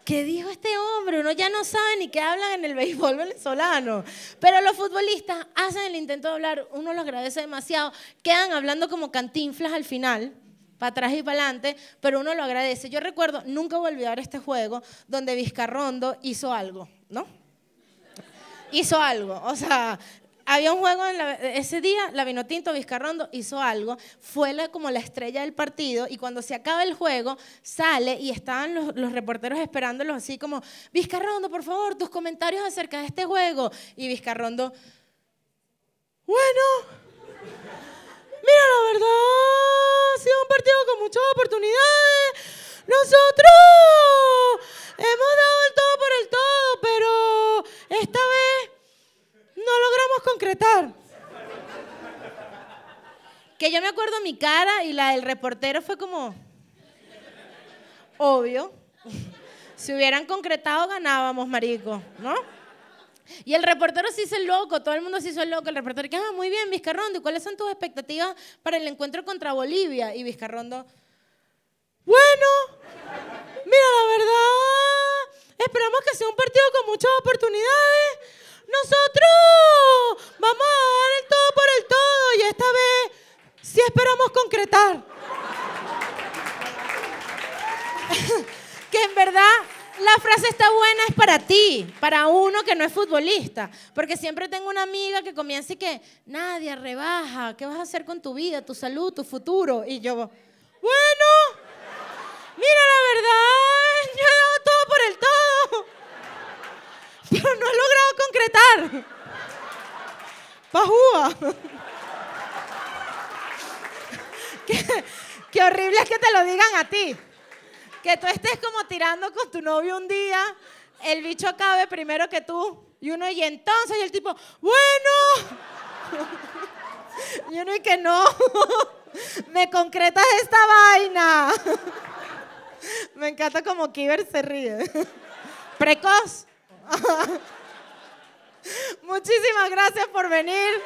¿Qué dijo este hombre? Uno ya no sabe ni qué hablan en el béisbol venezolano. Pero los futbolistas hacen el intento de hablar, uno lo agradece demasiado, quedan hablando como Cantinflas al final, para atrás y para adelante, pero uno lo agradece. Yo recuerdo, nunca voy a olvidar este juego donde Vizcarrondo hizo algo, ¿no? Hizo algo, o sea, había un juego ese día, la Vinotinto, Vizcarrondo hizo algo, fue como la estrella del partido y cuando se acaba el juego sale y estaban los reporteros esperándolos así como, Vizcarrondo, por favor, tus comentarios acerca de este juego. Y Vizcarrondo, bueno, mira, la verdad, ha sido un partido con muchas oportunidades. Nosotros hemos dado el todo por el todo, pero esta vez no logramos concretar. Que yo me acuerdo mi cara y la del reportero fue como, obvio, si hubieran concretado ganábamos, marico, ¿no? Y el reportero se hizo el loco, todo el mundo se hizo el loco. El reportero que, muy bien, Vizcarrondo, ¿y cuáles son tus expectativas para el encuentro contra Bolivia? Y Vizcarrondo, bueno, mira, la verdad, esperamos que sea un partido con muchas oportunidades. Nosotros vamos a dar el todo por el todo y esta vez sí esperamos concretar. Que en verdad la frase está buena es para ti, para uno que no es futbolista. Porque siempre tengo una amiga que comienza y que, Nadia, rebaja, ¿qué vas a hacer con tu vida, tu salud, tu futuro? Y yo, bueno, mira, la verdad, yo he dado todo por el todo. Pero no he logrado concretar. Pajúa. Qué horrible es que te lo digan a ti. Que tú estés como tirando con tu novio un día, el bicho acabe primero que tú. Y uno, y entonces, y el tipo, bueno. Y uno, y que no. Me concretas esta vaina. Me encanta como Kiber se ríe. Precoz. Muchísimas gracias por venir.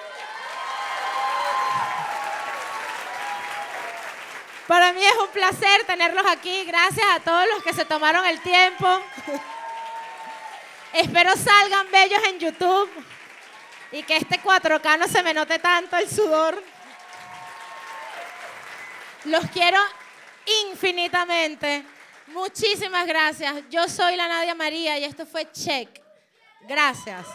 Para mí es un placer tenerlos aquí. Gracias a todos los que se tomaron el tiempo. Espero salgan bellos en YouTube y que este 4K no se me note tanto el sudor. Los quiero infinitamente. Muchísimas gracias. Yo soy la Nadia María y esto fue Check. Gracias.